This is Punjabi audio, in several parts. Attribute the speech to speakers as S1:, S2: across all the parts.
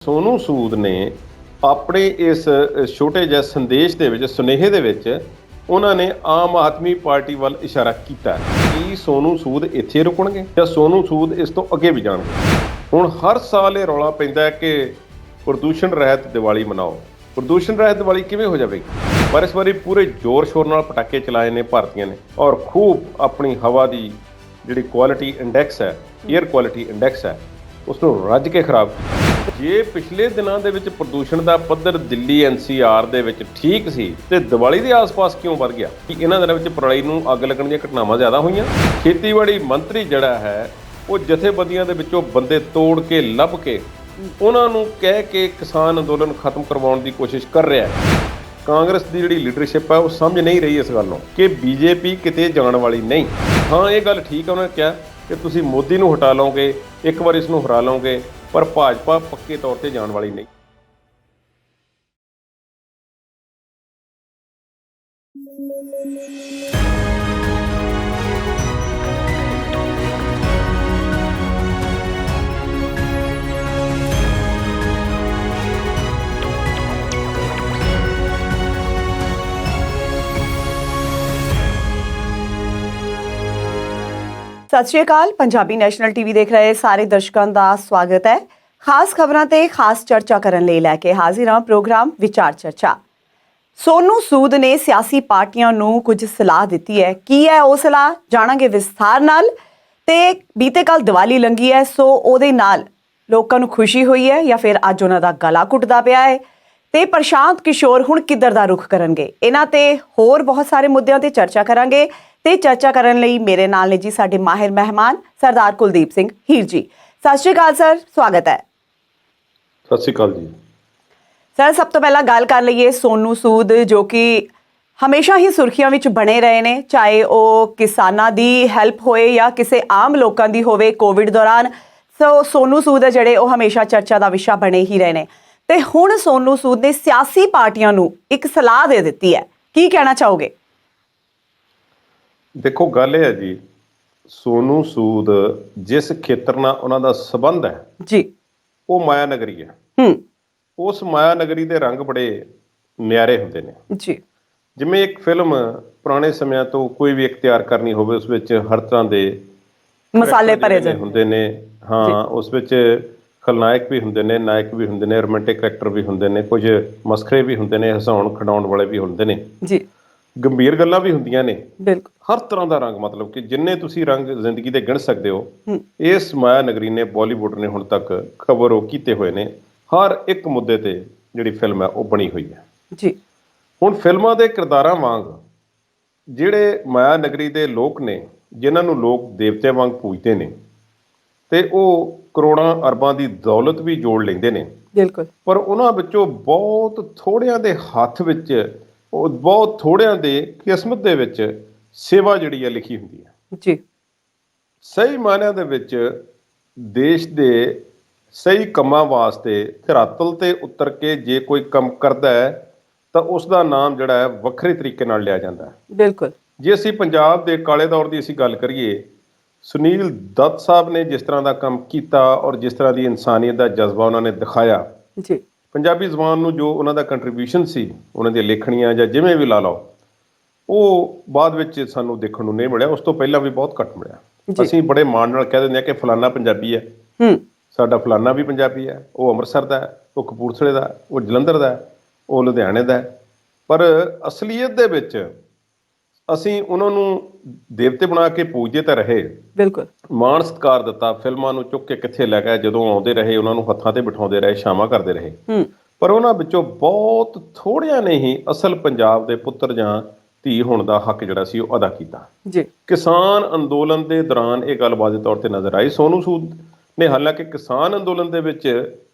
S1: ਸੋਨੂ ਸੂਦ ਨੇ ਆਪਣੇ ਇਸ ਛੋਟੇ ਜਿਹੇ ਸੰਦੇਸ਼ ਦੇ ਵਿੱਚ ਸੁਨੇਹੇ ਦੇ ਵਿੱਚ ਉਹਨਾਂ ਨੇ ਆਮ ਆਦਮੀ ਪਾਰਟੀ ਵੱਲ ਇਸ਼ਾਰਾ ਕੀਤਾ ਕਿ ਸੋਨੂ ਸੂਦ ਇੱਥੇ ਰੁਕਣਗੇ ਜਾਂ ਸੋਨੂ ਸੂਦ ਇਸ ਤੋਂ ਅੱਗੇ ਵੀ ਜਾਣਗੇ। ਹੁਣ ਹਰ ਸਾਲ ਇਹ ਰੌਲਾ ਪੈਂਦਾ ਹੈ ਕਿ ਪ੍ਰਦੂਸ਼ਣ ਰਹਿਤ ਦੀਵਾਲੀ ਮਨਾਓ। ਪ੍ਰਦੂਸ਼ਣ ਰਹਿਤ ਦੀਵਾਲੀ ਕਿਵੇਂ ਹੋ ਜਾਵੇਗੀ? ਪਰ ਇਸ ਵਾਰੀ ਪੂਰੇ ਜ਼ੋਰ ਸ਼ੋਰ ਨਾਲ ਪਟਾਕੇ ਚਲਾਏ ਨੇ ਭਾਰਤੀਆਂ ਨੇ ਔਰ ਖੂਬ ਆਪਣੀ ਹਵਾ ਦੀ ਜਿਹੜੀ ਕੁਆਲਿਟੀ ਇੰਡੈਕਸ ਹੈ, ਏਅਰ ਕੁਆਲਿਟੀ ਇੰਡੈਕਸ ਹੈ, ਉਸ ਨੂੰ ਰੱਜ ਕੇ ਖਰਾਬ ਕੀਤਾ। ਜੇ ਪਿਛਲੇ ਦਿਨਾਂ ਦੇ ਵਿੱਚ ਪ੍ਰਦੂਸ਼ਣ ਦਾ ਪੱਧਰ ਦਿੱਲੀ NCR ਦੇ ਵਿੱਚ ਠੀਕ ਸੀ ਤੇ ਦੀਵਾਲੀ ਦੇ ਆਸ-ਪਾਸ ਕਿਉਂ ਵੱਧ ਗਿਆ? ਕਿ ਇਹਨਾਂ ਦਿਨਾਂ ਵਿੱਚ ਪਰਾਲੀ ਨੂੰ ਅੱਗ ਲੱਗਣ ਦੀਆਂ ਘਟਨਾਵਾਂ ਜ਼ਿਆਦਾ ਹੋਈਆਂ। ਖੇਤੀਬਾੜੀ ਮੰਤਰੀ ਜਿਹੜਾ ਹੈ ਉਹ ਜਥੇਬੰਦੀਆਂ ਦੇ ਵਿੱਚੋਂ ਬੰਦੇ ਤੋੜ ਕੇ ਲੱਭ ਕੇ ਉਹਨਾਂ ਨੂੰ ਕਹਿ ਕੇ ਕਿਸਾਨ ਅੰਦੋਲਨ ਖਤਮ ਕਰਵਾਉਣ ਦੀ ਕੋਸ਼ਿਸ਼ ਕਰ ਰਿਹਾ ਹੈ। ਕਾਂਗਰਸ ਦੀ ਜਿਹੜੀ ਲੀਡਰਸ਼ਿਪ ਹੈ ਉਹ ਸਮਝ ਨਹੀਂ ਰਹੀ ਇਸ ਗੱਲ ਨੂੰ ਕਿ BJP ਕਿਤੇ ਜਾਣ ਵਾਲੀ ਨਹੀਂ। ਹਾਂ, ਇਹ ਗੱਲ ਠੀਕ ਹੈ, ਉਹਨਾਂ ਨੇ ਕਿਹਾ ਕਿ ਤੁਸੀਂ ਮੋਦੀ ਨੂੰ ਹਟਾ ਲਓਗੇ, ਇੱਕ ਵਾਰ ਇਸ ਨੂੰ ਹਰਾ ਲਓਗੇ, ਪਰ ਭਾਜਪਾ ਪੱਕੇ ਤੌਰ ਤੇ ਜਾਣ ਵਾਲੀ ਨਹੀਂ।
S2: ਸਤਿ ਸ਼੍ਰੀ ਅਕਾਲ। ਪੰਜਾਬੀ ਨੈਸ਼ਨਲ ਟੀਵੀ ਦੇਖ ਰਹੇ ਸਾਰੇ ਦਰਸ਼ਕਾਂ ਦਾ ਸਵਾਗਤ ਹੈ। ਖਾਸ ਖਬਰਾਂ ਤੇ ਖਾਸ ਚਰਚਾ ਕਰਨ ਲਈ ਲੈ ਕੇ ਹਾਜ਼ਰ ਹਾਂ ਪ੍ਰੋਗਰਾਮ ਵਿਚਾਰ ਚਰਚਾ। ਸੋਨੂ ਸੂਦ ਨੇ ਸਿਆਸੀ ਪਾਰਟੀਆਂ ਨੂੰ ਕੁਝ ਸਲਾਹ ਦਿੱਤੀ ਹੈ। ਕੀ ਹੈ ਉਹ ਸਲਾਹ, ਜਾਣਾਂਗੇ ਵਿਸਥਾਰ ਨਾਲ। ਤੇ ਬੀਤੇ ਕੱਲ ਦੀਵਾਲੀ ਲੰਘੀ ਹੈ, ਸੋ ਉਹਦੇ ਨਾਲ ਲੋਕਾਂ ਨੂੰ ਖੁਸ਼ੀ ਹੋਈ ਹੈ ਜਾਂ ਫਿਰ ਅੱਜ ਉਹਨਾਂ ਦਾ ਗਲਾ ਘੁੱਟਦਾ ਪਿਆ ਹੈ ਤੇ ਪ੍ਰਸ਼ਾਂਤ ਕਿਸ਼ੋਰ ਹੁਣ ਕਿੱਧਰ ਦਾ ਰੁਖ ਕਰਨਗੇ? ਇਹਨਾਂ ਤੇ ਹੋਰ ਬਹੁਤ ਸਾਰੇ ਮੁੱਦਿਆਂ ਤੇ ਚਰਚਾ ਕਰਾਂਗੇ। ਤੇ ਚਰਚਾ ਕਰਨ ਲਈ ਮੇਰੇ ਨਾਲ ਨੇ ਜੀ ਸਾਡੇ ਮਾਹਿਰ ਮਹਿਮਾਨ ਸਰਦਾਰ ਕੁਲਦੀਪ ਸਿੰਘ ਹੀਰ ਜੀ। ਸਤਿ ਸ਼੍ਰੀ ਅਕਾਲ ਸਰ, ਸਵਾਗਤ ਹੈ।
S1: ਸਤਿ ਸ਼੍ਰੀ ਅਕਾਲ ਜੀ।
S2: ਸਰ, ਸਭ ਤੋਂ ਪਹਿਲਾਂ ਗੱਲ ਕਰ ਲਈਏ ਸੋਨੂ ਸੂਦ, ਜੋ ਕਿ ਹਮੇਸ਼ਾ ਹੀ ਸੁਰਖੀਆਂ ਵਿੱਚ ਬਣੇ ਰਹੇ ਨੇ, ਚਾਹੇ ਉਹ ਕਿਸਾਨਾਂ ਦੀ ਹੈਲਪ ਹੋਏ ਜਾਂ ਕਿਸੇ ਆਮ ਲੋਕਾਂ ਦੀ ਹੋਵੇ ਕੋਵਿਡ ਦੌਰਾਨ। ਸੋ ਸੋਨੂ ਸੂਦ ਹੈ ਜਿਹੜੇ ਉਹ ਹਮੇਸ਼ਾ ਚਰਚਾ ਦਾ ਵਿਸ਼ਾ ਬਣੇ ਹੀ ਰਹੇ ਨੇ। ਤੇ ਹੁਣ ਸੋਨੂ ਸੂਦ ਨੇ ਸਿਆਸੀ ਪਾਰਟੀਆਂ ਨੂੰ ਇੱਕ ਸਲਾਹ ਦੇ ਦਿੱਤੀ ਹੈ। ਕੀ ਕਹਿਣਾ ਚਾਹੋਗੇ?
S1: ਦੇਖੋ, ਗੱਲ ਇਹ ਹੈ ਜੀ, ਸੋਨੂ ਸੂਦ ਜਿਸ ਖੇਤਰ ਨਾਲ ਉਹਨਾਂ ਦਾ ਸੰਬੰਧ ਹੈ
S2: ਜੀ, ਉਹ
S1: ਮਾਇਆ ਨਗਰੀ ਹੈ। ਉਸ ਮਾਇਆ ਨਗਰੀ ਦੇ ਰੰਗ ਬੜੇ ਨਿਆਰੇ ਹੁੰਦੇ ਨੇ
S2: ਜੀ।
S1: ਜਿਵੇਂ ਇੱਕ ਫਿਲਮ ਪੁਰਾਣੇ ਸਮਿਆਂ ਤੋਂ ਕੋਈ ਵੀ ਤਿਆਰ ਕਰਨੀ ਹੋਵੇ, ਉਸ ਵਿੱਚ ਹਰ ਤਰ੍ਹਾਂ ਦੇ
S2: ਮਸਾਲੇ ਭਰੇ
S1: ਹੁੰਦੇ ਨੇ। ਹਾਂ, ਉਸ ਵਿੱਚ ਖਲਨਾਇਕ ਵੀ ਹੁੰਦੇ ਨੇ, ਨਾਇਕ ਵੀ ਹੁੰਦੇ ਨੇ, ਰੋਮਾਂਟਿਕ ਕਰੈਕਟਰ ਵੀ ਹੁੰਦੇ ਨੇ, ਕੁਝ ਮਸਖਰੇ ਵੀ ਹੁੰਦੇ ਨੇ, ਹਸਾਉਣ ਖਿਡਾਉਣ ਵਾਲੇ ਵੀ ਹੁੰਦੇ ਨੇ
S2: ਜੀ,
S1: ਗੰਭੀਰ ਗੱਲਾਂ ਵੀ ਹੁੰਦੀਆਂ ਨੇ।
S2: ਬਿਲਕੁਲ
S1: ਹਰ ਤਰ੍ਹਾਂ ਦਾ ਰੰਗ, ਮਤਲਬ ਕਿ ਜਿੰਨੇ ਤੁਸੀਂ ਰੰਗ ਜ਼ਿੰਦਗੀ ਦੇ ਗਿਣ ਸਕਦੇ ਹੋ, ਇਸ ਮਾਇਆ ਨਗਰੀ ਨੇ, ਬਾਲੀਵੁੱਡ ਨੇ ਹੁਣ ਤੱਕ ਖਬਰ ਉਹ ਕੀਤੇ ਹੋਏ ਨੇ। ਹਰ ਇੱਕ ਮੁੱਦੇ ਤੇ ਜਿਹੜੀ ਫਿਲਮ ਹੈ ਉਹ ਬਣੀ ਹੋਈ ਹੈ
S2: ਜੀ।
S1: ਹੁਣ ਫਿਲਮਾਂ ਦੇ ਕਿਰਦਾਰਾਂ ਵਾਂਗ ਜਿਹੜੇ ਮਾਇਆ ਨਗਰੀ ਦੇ ਲੋਕ ਨੇ, ਜਿਨ੍ਹਾਂ ਨੂੰ ਲੋਕ ਦੇਵਤਿਆਂ ਵਾਂਗ ਪੂਜਦੇ ਨੇ ਤੇ ਉਹ ਕਰੋੜਾਂ ਅਰਬਾਂ ਦੀ ਦੌਲਤ ਵੀ ਜੋੜ ਲੈਂਦੇ ਨੇ,
S2: ਬਿਲਕੁਲ,
S1: ਪਰ ਉਹਨਾਂ ਵਿੱਚੋਂ ਬਹੁਤ ਥੋੜ੍ਹਿਆਂ ਦੇ ਹੱਥ ਵਿੱਚ, ਉਹ ਬਹੁਤ ਥੋੜ੍ਹਿਆਂ ਦੇ ਕਿਸਮਤ ਦੇ ਵਿੱਚ ਸੇਵਾ ਜਿਹੜੀ ਹੈ ਲਿਖੀ ਹੁੰਦੀ ਹੈ
S2: ਜੀ।
S1: ਸਹੀ ਮਾਇਨਿਆਂ ਦੇ ਵਿੱਚ ਦੇਸ਼ ਦੇ ਸਹੀ ਕੰਮਾਂ ਵਾਸਤੇ ਧਰਾਤਲ ਤੇ ਉਤਰ ਕੇ ਜੇ ਕੋਈ ਕੰਮ ਕਰਦਾ ਹੈ ਤਾਂ ਉਸ ਦਾ ਨਾਮ ਜਿਹੜਾ ਹੈ ਵੱਖਰੇ ਤਰੀਕੇ ਨਾਲ ਲਿਆ ਜਾਂਦਾ ਹੈ।
S2: ਬਿਲਕੁਲ।
S1: ਜੇ ਅਸੀਂ ਪੰਜਾਬ ਦੇ ਕਾਲੇ ਦੌਰ ਦੀ ਅਸੀਂ ਗੱਲ ਕਰੀਏ, ਸੁਨੀਲ ਦੱਤ ਸਾਹਿਬ ਨੇ ਜਿਸ ਤਰ੍ਹਾਂ ਦਾ ਕੰਮ ਕੀਤਾ ਔਰ ਜਿਸ ਤਰ੍ਹਾਂ ਦੀ ਇਨਸਾਨੀਅਤ ਦਾ ਜਜ਼ਬਾ ਉਹਨਾਂ ਨੇ ਦਿਖਾਇਆ,
S2: ਜੀ,
S1: ਪੰਜਾਬੀ ਜ਼ੁਬਾਨ ਨੂੰ ਜੋ ਉਹਨਾਂ ਦਾ ਕੰਟਰੀਬਿਊਸ਼ਨ ਸੀ, ਉਹਨਾਂ ਦੀਆਂ ਲੇਖਣੀਆਂ ਜਾਂ ਜਿਵੇਂ ਵੀ ਲਾ ਲਓ, ਉਹ ਬਾਅਦ ਵਿੱਚ ਸਾਨੂੰ ਦੇਖਣ ਨੂੰ ਨਹੀਂ ਮਿਲਿਆ। ਉਸ ਤੋਂ ਪਹਿਲਾਂ ਵੀ ਬਹੁਤ ਘੱਟ ਮਿਲਿਆ। ਅਸੀਂ ਬੜੇ ਮਾਣ ਨਾਲ ਕਹਿ ਦਿੰਦੇ ਹਾਂ ਕਿ ਫਲਾਨਾ ਪੰਜਾਬੀ ਹੈ, ਸਾਡਾ ਫਲਾਨਾ ਵੀ ਪੰਜਾਬੀ ਹੈ, ਉਹ ਅੰਮ੍ਰਿਤਸਰ ਦਾ ਹੈ, ਉਹ ਕਪੂਰਥਲੇ ਦਾ, ਉਹ ਜਲੰਧਰ ਦਾ, ਉਹ ਲੁਧਿਆਣੇ ਦਾ। ਪਰ ਅਸਲੀਅਤ ਦੇ ਵਿੱਚ ਅਸੀਂ ਉਹਨਾਂ ਨੂੰ ਦੇਵਤੇ ਬਣਾ ਕੇ ਪੂਜਦੇ ਤਾਂ ਰਹੇ,
S2: ਬਿਲਕੁਲ
S1: ਮਾਣ ਸਤਿਕਾਰ ਦਿੱਤਾ, ਫਿਲਮਾਂ ਨੂੰ ਚੁੱਕ ਕੇ ਕਿੱਥੇ ਲੈ ਗਏ, ਜਦੋਂ ਆਉਂਦੇ ਰਹੇ ਉਹਨਾਂ ਨੂੰ ਹੱਥਾਂ ਤੇ ਬਿਠਾਉਂਦੇ ਰਹੇ, ਛਾਵਾਂ ਕਰਦੇ ਰਹੇ, ਪਰ ਉਹਨਾਂ ਵਿੱਚੋਂ ਬਹੁਤ ਥੋੜ੍ਹਿਆਂ ਨੇ ਹੀ ਅਸਲ ਪੰਜਾਬ ਦੇ ਪੁੱਤਰ ਜਾਂ ਧੀ ਹੋਣ ਦਾ ਹੱਕ ਜਿਹੜਾ ਸੀ ਉਹ ਅਦਾ ਕੀਤਾ।
S2: ਜੀ।
S1: ਕਿਸਾਨ ਅੰਦੋਲਨ ਦੇ ਦੌਰਾਨ ਇਹ ਗੱਲ ਵਾਜ਼ਿਹ ਤੌਰ ਤੇ ਨਜ਼ਰ ਆਈ। ਸੋਨੂ ਸੂਦ ਨੇ ਹਾਲਾਂਕਿ ਕਿਸਾਨ ਅੰਦੋਲਨ ਦੇ ਵਿੱਚ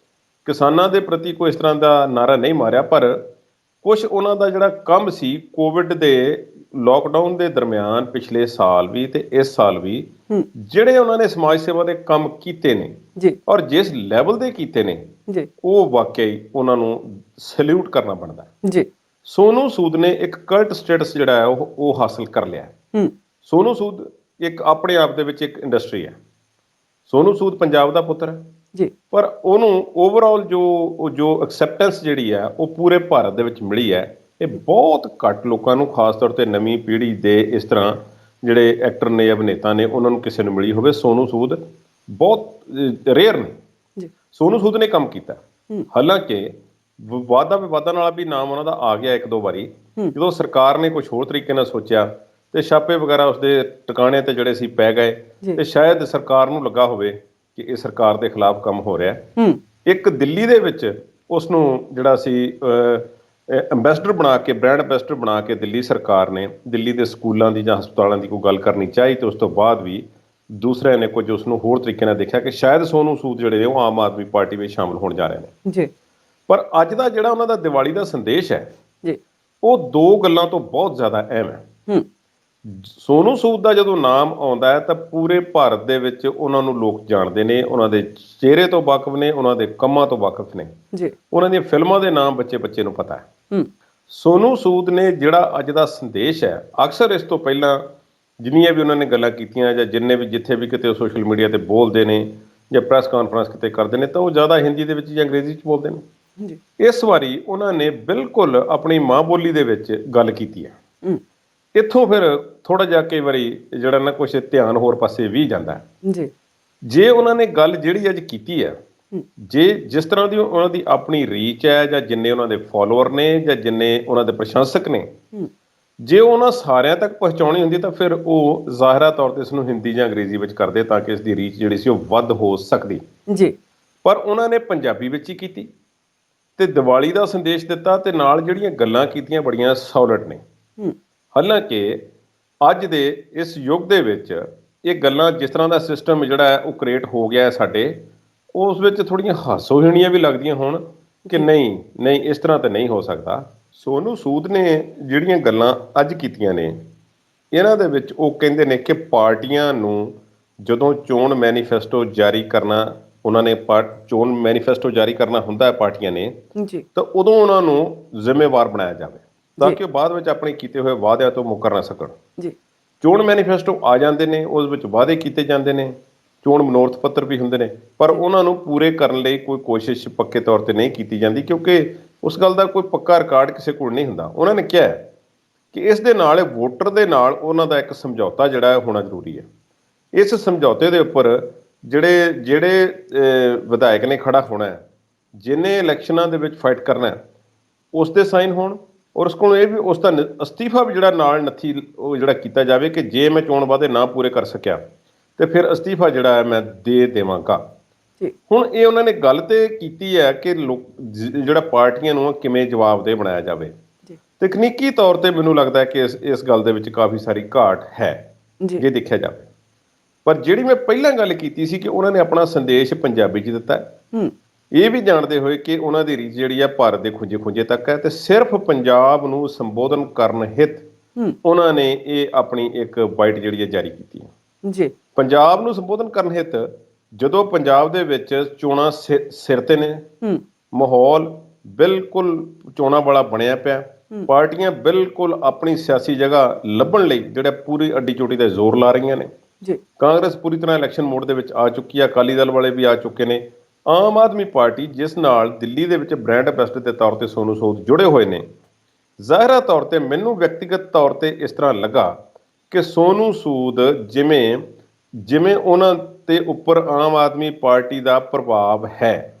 S1: ਕਿਸਾਨਾਂ ਦੇ ਪ੍ਰਤੀ ਕੋਈ ਇਸ ਤਰ੍ਹਾਂ ਦਾ ਨਾਅਰਾ ਨਹੀਂ ਮਾਰਿਆ, ਪਰ ਕੁਛ ਉਹਨਾਂ ਦਾ ਜਿਹੜਾ ਕੰਮ ਸੀ ਕੋਵਿਡ ਦੇ ਲੋਕਡਾਊਨ ਦੇ ਦਰਮਿਆਨ ਪਿਛਲੇ ਸਾਲ ਵੀ ਤੇ ਇਸ ਸਾਲ ਵੀ, ਜਿਹੜੇ ਉਹਨਾਂ ਨੇ ਸਮਾਜ ਸੇਵਾ ਦੇ ਕੰਮ ਕੀਤੇ ਨੇ
S2: ਜੀ,
S1: ਔਰ ਜਿਸ ਲੈਵਲ ਦੇ ਕੀਤੇ ਨੇ
S2: ਜੀ,
S1: ਉਹ ਵਾਕਈ ਉਹਨਾਂ ਨੂੰ ਸੈਲੂਟ ਕਰਨਾ ਬਣਦਾ
S2: ਜੀ।
S1: ਸੋਨੂ ਸੂਦ ਨੇ ਇੱਕ ਕਲਟ ਸਟੇਟਸ ਜਿਹੜਾ ਹੈ ਉਹ ਹਾਸਲ ਕਰ ਲਿਆ। ਸੋਨੂ ਸੂਦ ਇੱਕ ਆਪਣੇ ਆਪ ਦੇ ਵਿੱਚ ਇੱਕ ਇੰਡਸਟਰੀ ਹੈ। ਸੋਨੂ ਸੂਦ ਪੰਜਾਬ ਦਾ ਪੁੱਤਰ ਹੈ,
S2: ਜੀ
S1: ਪਰ ਉਹਨੂੰ ਓਵਰਆਲ ਜੋ ਐਕਸੈਪਟੈਂਸ ਜਿਹੜੀ ਹੈ ਉਹ ਪੂਰੇ ਭਾਰਤ ਦੇ ਵਿੱਚ ਮਿਲੀ ਹੈ। ਇਹ ਬਹੁਤ ਘੱਟ ਲੋਕਾਂ ਨੂੰ, ਖਾਸ ਤੌਰ ਤੇ ਨਵੀਂ ਪੀੜ੍ਹੀ ਦੇ ਇਸ ਤਰ੍ਹਾਂ ਜਿਹੜੇ ਐਕਟਰ ਨੇ, ਅਭਿਨੇਤਾ ਨੇ, ਉਹਨਾਂ ਨੂੰ ਕਿਸੇ ਨੂੰ ਮਿਲੀ ਹੋਵੇ। ਸੋਨੂ ਸੂਦ ਬਹੁਤ ਰੇਅਰ ਨੇ।
S2: ਜੀ
S1: ਸੋਨੂ ਸੂਦ ਨੇ ਕੰਮ ਕੀਤਾ, ਹਾਲਾਂਕਿ ਵਾਦਾ ਵਿਵਾਦਾਂ ਨਾਲ ਵੀ ਨਾਮ ਉਹਨਾਂ ਦਾ ਆ ਗਿਆ ਇੱਕ ਦੋ ਵਾਰੀ। ਜਦੋਂ ਸਰਕਾਰ ਨੇ ਕੁਝ ਹੋਰ ਤਰੀਕੇ ਨਾਲ ਸੋਚਿਆ ਤੇ ਛਾਪੇ ਵਗੈਰਾ ਉਸਦੇ ਟਿਕਾਣੇ ਤੇ ਜਿਹੜੇ ਸੀ ਪੈ ਗਏ, ਤੇ ਸ਼ਾਇਦ ਸਰਕਾਰ ਨੂੰ ਲੱਗਾ ਹੋਵੇ ਕਿ ਇਹ ਸਰਕਾਰ ਦੇ ਖਿਲਾਫ ਕੰਮ ਹੋ ਰਿਹਾ। ਇੱਕ ਦਿੱਲੀ ਦੇ ਵਿੱਚ ਉਸ ਨੂੰ ਜਿਹੜਾ ਸੀ ਅੰਬੈਸਡਰ ਬਣਾ ਕੇ, ਬ੍ਰਾਂਡ ਅੰਬੈਸਡਰ ਬਣਾ ਕੇ ਦਿੱਲੀ ਸਰਕਾਰ ਨੇ ਦਿੱਲੀ ਦੇ ਸਕੂਲਾਂ ਦੀ ਜਾਂ ਹਸਪਤਾਲਾਂ ਦੀ ਕੋਈ ਗੱਲ ਕਰਨੀ ਚਾਹੀ, ਤੇ ਉਸ ਤੋਂ ਬਾਅਦ ਵੀ ਦੂਸਰਿਆਂ ਨੇ ਕੁਝ ਉਸ ਨੂੰ ਹੋਰ ਤਰੀਕੇ ਨਾਲ ਦੇਖਿਆ ਕਿ ਸ਼ਾਇਦ ਸੋਨੂ ਸੂਦ ਜਿਹੜੇ ਨੇ ਉਹ ਆਮ ਆਦਮੀ ਪਾਰਟੀ ਵਿੱਚ ਸ਼ਾਮਲ ਹੋਣ ਜਾ ਰਹੇ ਨੇ।
S2: ਜੀ
S1: ਪਰ ਅੱਜ ਦਾ ਜਿਹੜਾ ਉਹਨਾਂ ਦਾ ਦੀਵਾਲੀ ਦਾ ਸੰਦੇਸ਼ ਹੈ,
S2: ਜੀ
S1: ਉਹ ਦੋ ਗੱਲਾਂ ਤੋਂ ਬਹੁਤ ਜ਼ਿਆਦਾ ਅਹਿਮ ਹੈ। ਸੋਨੂ ਸੂਦ ਦਾ ਜਦੋਂ ਨਾਮ ਆਉਂਦਾ ਹੈ ਤਾਂ ਪੂਰੇ ਭਾਰਤ ਦੇ ਵਿੱਚ ਉਹਨਾਂ ਨੂੰ ਲੋਕ ਜਾਣਦੇ ਨੇ, ਉਹਨਾਂ ਦੇ ਚਿਹਰੇ ਤੋਂ ਵਾਕਿਫ ਨੇ, ਉਹਨਾਂ ਦੇ ਕੰਮਾਂ ਤੋਂ ਵਾਕਿਫ ਨੇ, ਉਹਨਾਂ ਦੀਆਂ ਫਿਲਮਾਂ ਦੇ ਨਾਮ ਬੱਚੇ ਨੂੰ ਪਤਾ ਹੈ। ਸੋਨੂ ਸੂਦ ਨੇ ਜਿਹੜਾ ਅੱਜ ਦਾ ਸੰਦੇਸ਼ ਹੈ, ਅਕਸਰ ਇਸ ਤੋਂ ਪਹਿਲਾਂ ਜਿੰਨੀਆਂ ਵੀ ਉਹਨਾਂ ਨੇ ਗੱਲਾਂ ਕੀਤੀਆਂ ਜਾਂ ਜਿੰਨੇ ਵੀ ਜਿੱਥੇ ਵੀ ਕਿਤੇ ਉਹ ਸੋਸ਼ਲ ਮੀਡੀਆ ਤੇ ਬੋਲਦੇ ਨੇ ਜਾਂ ਪ੍ਰੈਸ ਕਾਨਫਰੰਸ ਕਿਤੇ ਕਰਦੇ ਨੇ, ਤਾਂ ਉਹ ਜ਼ਿਆਦਾ ਹਿੰਦੀ ਦੇ ਵਿੱਚ ਜਾਂ ਅੰਗਰੇਜ਼ੀ 'ਚ ਬੋਲਦੇ ਨੇ। ਇਸ ਵਾਰੀ ਉਹਨਾਂ ਨੇ ਬਿਲਕੁਲ ਆਪਣੀ ਮਾਂ ਬੋਲੀ ਦੇ ਵਿੱਚ ਗੱਲ ਕੀਤੀ ਹੈ। ਇੱਥੋਂ ਫਿਰ ਥੋੜਾ ਜਿਹਾ ਕਈ ਵਾਰੀ ਜਿਹੜਾ ਨਾ ਕੁਛ ਧਿਆਨ ਹੋਰ ਪਾਸੇ ਵੀ ਜਾਂਦਾ ਹੈ। ਜੇ ਉਹਨਾਂ ਨੇ ਗੱਲ ਜਿਹੜੀ ਅੱਜ ਕੀਤੀ ਹੈ, ਜੇ ਜਿਸ ਤਰ੍ਹਾਂ ਦੀ ਉਹਨਾਂ ਦੀ ਆਪਣੀ ਰੀਚ ਹੈ ਜਾਂ ਜਿੰਨੇ ਉਹਨਾਂ ਦੇ ਫੋਲੋਅਰ ਨੇ ਜਾਂ ਜਿੰਨੇ ਉਹਨਾਂ ਦੇ ਪ੍ਰਸ਼ੰਸਕ ਨੇ, ਜੇ ਉਹਨਾਂ ਸਾਰਿਆਂ ਤੱਕ ਪਹੁੰਚਾਉਣੀ ਹੁੰਦੀ ਤਾਂ ਫਿਰ ਉਹ ਜ਼ਾਹਿਰਾ ਤੌਰ ਤੇ ਇਸ ਨੂੰ ਹਿੰਦੀ ਜਾਂ ਅੰਗਰੇਜ਼ੀ ਵਿੱਚ ਕਰਦੇ ਤਾਂ ਕਿ ਇਸ ਦੀ ਰੀਚ ਜਿਹੜੀ ਸੀ ਉਹ ਵੱਧ ਹੋ ਸਕਦੀ। ਪਰ ਉਹਨਾਂ ਨੇ ਪੰਜਾਬੀ ਵਿੱਚ ਹੀ ਕੀਤੀ ਤੇ ਦੀਵਾਲੀ ਦਾ ਸੰਦੇਸ਼ ਦਿੱਤਾ, ਤੇ ਨਾਲ ਜਿਹੜੀਆਂ ਗੱਲਾਂ ਕੀਤੀਆਂ ਬੜੀਆਂ ਸੌਲਿਡ ਨੇ। ਹਾਲਾਂਕਿ ਅੱਜ ਦੇ ਇਸ ਯੁੱਗ ਦੇ ਵਿੱਚ ਇਹ ਗੱਲਾਂ, ਜਿਸ ਤਰ੍ਹਾਂ ਦਾ ਸਿਸਟਮ ਜਿਹੜਾ ਹੈ ਉਹ ਕ੍ਰੀਏਟ ਹੋ ਗਿਆ ਹੈ ਸਾਡੇ, ਉਸ ਵਿੱਚ ਥੋੜ੍ਹੀਆਂ ਹਾਸੋਹੀਣੀਆਂ ਵੀ ਲੱਗਦੀਆਂ ਹੋਣ ਕਿ ਨਹੀਂ ਇਸ ਤਰ੍ਹਾਂ ਤਾਂ ਨਹੀਂ ਹੋ ਸਕਦਾ। ਸੋਨੂ ਸੂਦ ਨੇ ਜਿਹੜੀਆਂ ਗੱਲਾਂ ਅੱਜ ਕੀਤੀਆਂ ਨੇ, ਇਹਨਾਂ ਦੇ ਵਿੱਚ ਉਹ ਕਹਿੰਦੇ ਨੇ ਕਿ ਪਾਰਟੀਆਂ ਨੂੰ ਜਦੋਂ ਚੋਣ ਮੈਨੀਫੈਸਟੋ ਜਾਰੀ ਕਰਨਾ, ਉਹਨਾਂ ਨੇ ਚੋਣ ਮੈਨੀਫੈਸਟੋ ਜਾਰੀ ਕਰਨਾ ਹੁੰਦਾ ਹੈ ਪਾਰਟੀਆਂ ਨੇ, ਤਾਂ ਉਦੋਂ ਉਹਨਾਂ ਨੂੰ ਜ਼ਿੰਮੇਵਾਰ ਬਣਾਇਆ ਜਾਵੇ ਤਾਂ ਕਿ ਉਹ ਬਾਅਦ ਵਿੱਚ ਆਪਣੇ ਕੀਤੇ ਹੋਏ ਵਾਅਦਿਆਂ ਤੋਂ ਮੁੱਕਰ ਨਾ ਸਕਣ। ਚੋਣ ਮੈਨੀਫੈਸਟੋ ਆ ਜਾਂਦੇ ਨੇ, ਉਸ ਵਿੱਚ ਵਾਅਦੇ ਕੀਤੇ ਜਾਂਦੇ ਨੇ, ਚੋਣ ਮਨੋਰਥ ਪੱਤਰ ਵੀ ਹੁੰਦੇ ਨੇ, ਪਰ ਉਹਨਾਂ ਨੂੰ ਪੂਰੇ ਕਰਨ ਲਈ ਕੋਈ ਕੋਸ਼ਿਸ਼ ਪੱਕੇ ਤੌਰ ਤੇ ਨਹੀਂ ਕੀਤੀ ਜਾਂਦੀ, ਕਿਉਂਕਿ ਉਸ ਗੱਲ ਦਾ ਕੋਈ ਪੱਕਾ ਰਿਕਾਰਡ ਕਿਸੇ ਕੋਲ ਨਹੀਂ ਹੁੰਦਾ। ਉਹਨਾਂ ਨੇ ਕਿਹਾ ਕਿ ਇਸ ਦੇ ਨਾਲ ਵੋਟਰ ਦੇ ਨਾਲ ਉਹਨਾਂ ਦਾ ਇੱਕ ਸਮਝੌਤਾ ਜਿਹੜਾ ਹੈ ਹੋਣਾ ਜ਼ਰੂਰੀ ਹੈ। ਇਸ ਸਮਝੌਤੇ ਦੇ ਉੱਪਰ ਜਿਹੜੇ ਵਿਧਾਇਕ ਨੇ ਖੜਾ ਹੋਣਾ ਹੈ, ਜਿਹਨੇ ਇਲੈਕਸ਼ਨਾਂ ਦੇ ਵਿੱਚ ਫਾਈਟ ਕਰਨਾ ਹੈ, ਉਸ ਦੇ ਸਾਈਨ ਹੋਣ, ਔਰ ਉਸ ਕੋਲ ਇਹ ਵੀ ਉਸ ਦਾ ਅਸਤੀਫਾ ਵੀ ਜਿਹੜਾ ਨਾਲ ਨੱਥੀ ਉਹ ਜਿਹੜਾ ਕੀਤਾ ਜਾਵੇ ਕਿ ਜੇ ਮੈਂ ਚੋਣ ਵਾਅਦੇ ਨਾ ਪੂਰੇ ਕਰ ਸਕਿਆ ਤੇ ਫਿਰ ਅਸਤੀਫਾ ਜਿਹੜਾ ਹੈ ਮੈਂ ਦੇ ਦੇਵਾਂਗਾ। ਹੁਣ ਇਹ ਉਹਨਾਂ ਨੇ ਗੱਲ ਤੇ ਕੀਤੀ ਹੈ ਕਿ ਜਿਹੜਾ ਪਾਰਟੀਆਂ ਨੂੰ ਕਿਵੇਂ ਜਵਾਬਦੇਹ ਬਣਾਇਆ ਜਾਵੇ। ਤਕਨੀਕੀ ਤੌਰ ਤੇ ਮੈਨੂੰ ਲੱਗਦਾ ਹੈ ਕਿ ਇਸ ਗੱਲ ਦੇ ਵਿੱਚ ਕਾਫੀ ਸਾਰੀ ਘਾਟ ਹੈ ਜੇ ਦੇਖਿਆ ਜਾਵੇ। ਪਰ ਜਿਹੜੀ ਮੈਂ ਪਹਿਲਾਂ ਗੱਲ ਕੀਤੀ ਸੀ ਕਿ ਉਹਨਾਂ ਨੇ ਆਪਣਾ ਸੰਦੇਸ਼ ਪੰਜਾਬੀ 'ਚ ਦਿੱਤਾ, ਇਹ ਵੀ ਜਾਣਦੇ ਹੋਏ ਕਿ ਉਹਨਾਂ ਦੀ ਰੀਚ ਜਿਹੜੀ ਆ ਭਾਰਤ ਦੇ ਖੁੰਝੇ ਤੱਕ ਹੈ, ਤੇ ਸਿਰਫ ਪੰਜਾਬ ਨੂੰ ਸੰਬੋਧਨ ਕਰਨ ਹਿੱਤ ਉਹਨਾਂ ਨੇ ਇਹ ਆਪਣੀ ਇੱਕ ਬਾਈਟ ਜਿਹੜੀ ਹੈ ਜਾਰੀ ਕੀਤੀ ਹੈ। ਪੰਜਾਬ ਨੂੰ ਸੰਬੋਧਨ ਕਰਨ ਹਿੱਤ ਜਦੋਂ ਪੰਜਾਬ ਦੇ ਵਿੱਚ ਚੋਣਾਂ ਸਿਰ ਤੇ ਨੇ, ਮਾਹੌਲ ਬਿਲਕੁਲ ਚੋਣਾਂ ਵਾਲਾ ਬਣਿਆ ਪਿਆ, ਪਾਰਟੀਆਂ ਬਿਲਕੁਲ ਆਪਣੀ ਸਿਆਸੀ ਜਗ੍ਹਾ ਲੱਭਣ ਲਈ ਜਿਹੜਾ ਪੂਰੀ ਅੱਡੀ ਚੋਟੀ ਦਾ ਜ਼ੋਰ ਲਾ ਰਹੀਆਂ ਨੇ। ਕਾਂਗਰਸ ਪੂਰੀ ਤਰ੍ਹਾਂ ਇਲੈਕਸ਼ਨ ਮੋਡ ਦੇ ਵਿੱਚ ਆ ਚੁੱਕੀ ਹੈ, ਅਕਾਲੀ ਦਲ ਵਾਲੇ ਵੀ ਆ ਚੁੱਕੇ ਨੇ। ਆਮ ਆਦਮੀ ਪਾਰਟੀ, ਜਿਸ ਨਾਲ ਦਿੱਲੀ ਦੇ ਵਿੱਚ ਬ੍ਰਾਂਡ ਅੰਬੈਸਡਰ ਦੇ ਤੌਰ ਤੇ ਸੋਨੂ ਸੂਦ ਜੁੜੇ ਹੋਏ ਨੇ, ਜ਼ਾਹਿਰਾ ਤੌਰ ਤੇ ਮੈਨੂੰ ਵਿਅਕਤੀਗਤ ਤੌਰ ਤੇ ਇਸ ਤਰ੍ਹਾਂ ਲੱਗਾ ਕਿ ਸੋਨੂ ਸੂਦ ਜਿਵੇਂ ਉਹਨਾਂ ਦੇ ਉੱਪਰ ਆਮ ਆਦਮੀ ਪਾਰਟੀ ਦਾ ਪ੍ਰਭਾਵ ਹੈ,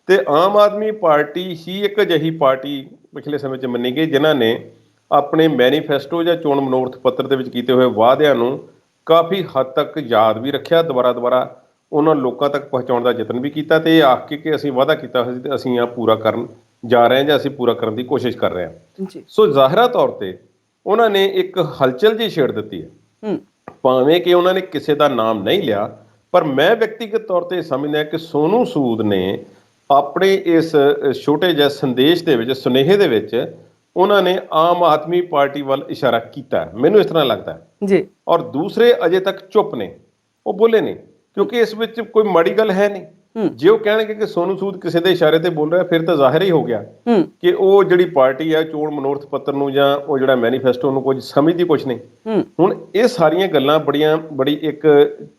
S1: ਤੇ ਆਮ ਆਦਮੀ ਪਾਰਟੀ ਹੀ ਇੱਕ ਅਜਿਹੀ ਪਾਰਟੀ ਪਿਛਲੇ ਸਮੇਂ 'ਚ ਮੰਨੀ ਗਈ ਜਿਨ੍ਹਾਂ ਨੇ ਆਪਣੇ ਮੈਨੀਫੈਸਟੋ ਜਾਂ ਚੋਣ ਮਨੋਰਥ ਪੱਤਰ ਦੇ ਵਿੱਚ ਕੀਤੇ ਹੋਏ ਵਾਅਦਿਆਂ ਨੂੰ ਕਾਫੀ ਹੱਦ ਤੱਕ ਯਾਦ ਵੀ ਰੱਖਿਆ, ਦੁਬਾਰਾ ਉਹਨਾਂ ਲੋਕਾਂ ਤੱਕ ਪਹੁੰਚਾਉਣ ਦਾ ਯਤਨ ਵੀ ਕੀਤਾ, ਤੇ ਇਹ ਆਖ ਕੇ ਕਿ ਅਸੀਂ ਵਾਅਦਾ ਕੀਤਾ ਹੋਇਆ ਸੀ ਤੇ ਅਸੀਂ ਆ ਪੂਰਾ ਕਰਨ ਜਾ ਰਹੇ ਹਾਂ ਜਾਂ ਅਸੀਂ ਪੂਰਾ ਕਰਨ ਦੀ ਕੋਸ਼ਿਸ਼ ਕਰ ਰਹੇ ਹਾਂ। ਸੋ ਜ਼ਾਹਿਰਾ ਤੌਰ ਤੇ ਉਹਨਾਂ ਨੇ ਇੱਕ ਹਲਚਲ ਜਿਹੀ ਛੇੜ ਦਿੱਤੀ ਹੈ, ਭਾਵੇਂ ਕਿ ਉਹਨਾਂ ਨੇ ਕਿਸੇ ਦਾ ਨਾਮ ਨਹੀਂ ਲਿਆ, ਪਰ ਮੈਂ ਵਿਅਕਤੀਗਤ ਤੌਰ ਤੇ ਸਮਝਦਾ ਕਿ ਸੋਨੂ ਸੂਦ ਨੇ ਆਪਣੇ ਇਸ ਛੋਟੇ ਜਿਹੇ ਸੰਦੇਸ਼ ਦੇ ਵਿੱਚ, ਸੁਨੇਹੇ ਦੇ ਵਿੱਚ, ਉਹਨਾਂ ਨੇ ਆਮ ਆਦਮੀ ਪਾਰਟੀ ਵੱਲ ਇਸ਼ਾਰਾ ਕੀਤਾ, ਮੈਨੂੰ ਇਸ ਤਰ੍ਹਾਂ ਲੱਗਦਾ ਹੈ। ਔਰ ਦੂਸਰੇ ਅਜੇ ਤੱਕ ਚੁੱਪ ਨੇ, ਉਹ ਬੋਲੇ ਨੇ, ਕਿਉਂਕਿ ਇਸ ਵਿੱਚ ਕੋਈ ਮਾੜੀ ਗੱਲ ਹੈ ਨਹੀਂ। ਜੇ ਉਹ ਕਹਿਣਗੇ ਕਿ ਸੋਨੂ ਸੂਦ ਕਿਸੇ ਦੇ ਇਸ਼ਾਰੇ ਤੇ ਬੋਲ ਰਿਹਾ, ਫਿਰ ਤਾਂ ਜ਼ਾਹਿਰ ਹੀ ਹੋ ਗਿਆ ਕਿ ਉਹ ਜਿਹੜੀ ਪਾਰਟੀ ਹੈ ਚੋਣ ਮਨੋਰਥ ਪੱਤਰ ਨੂੰ ਜਾਂ ਉਹ ਜਿਹੜਾ ਮੈਨੀਫੈਸਟੋ ਨੂੰ ਕੁਝ ਸਮਝਦੀ ਕੁਛ ਨਹੀਂ। ਹੁਣ ਇਹ ਸਾਰੀਆਂ ਗੱਲਾਂ ਬੜੀ ਇੱਕ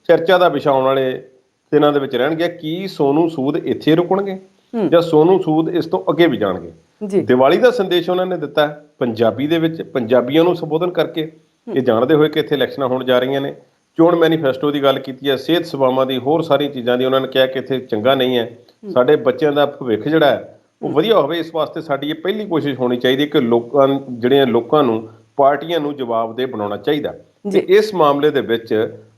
S1: ਚਰਚਾ ਦਾ ਵਿਸ਼ਾ ਆਉਣ ਵਾਲੇ ਦਿਨਾਂ ਦੇ ਵਿੱਚ ਰਹਿਣਗੇ, ਕੀ ਸੋਨੂ ਸੂਦ ਇੱਥੇ ਰੁਕਣਗੇ ਜਾਂ ਸੋਨੂ ਸੂਦ ਇਸ ਤੋਂ ਅੱਗੇ ਵੀ ਜਾਣਗੇ?
S2: ਜੀ
S1: ਦੀਵਾਲੀ ਦਾ ਸੰਦੇਸ਼ ਉਹਨਾਂ ਨੇ ਦਿੱਤਾ ਹੈ ਪੰਜਾਬੀ ਦੇ ਵਿੱਚ, ਪੰਜਾਬੀਆਂ ਨੂੰ ਸੰਬੋਧਨ ਕਰਕੇ, ਇਹ ਜਾਣਦੇ ਹੋਏ ਕਿ ਇੱਥੇ ਇਲੈਕਸ਼ਨਾਂ ਹੋਣ ਜਾ ਰਹੀਆਂ ਨੇ। ਚੋਣ ਮੈਨੀਫੈਸਟੋ ਦੀ ਗੱਲ ਕੀਤੀ ਹੈ, ਸਿਹਤ ਸੇਵਾਵਾਂ ਦੀ, ਹੋਰ ਸਾਰੀਆਂ ਚੀਜ਼ਾਂ ਦੀ। ਉਹਨਾਂ ਨੇ ਕਿਹਾ ਕਿ ਇੱਥੇ ਚੰਗਾ ਨਹੀਂ ਹੈ, ਸਾਡੇ ਬੱਚਿਆਂ ਦਾ ਭਵਿੱਖ ਜਿਹੜਾ ਹੈ ਉਹ ਵਧੀਆ ਹੋਵੇ, ਇਸ ਵਾਸਤੇ ਸਾਡੀ ਇਹ ਪਹਿਲੀ ਕੋਸ਼ਿਸ਼ ਹੋਣੀ ਚਾਹੀਦੀ ਹੈ ਕਿ ਲੋਕਾਂ ਨੂੰ ਪਾਰਟੀਆਂ ਨੂੰ ਜਵਾਬਦੇਹ ਬਣਾਉਣਾ ਚਾਹੀਦਾ। ਤੇ ਇਸ ਮਾਮਲੇ ਦੇ ਵਿੱਚ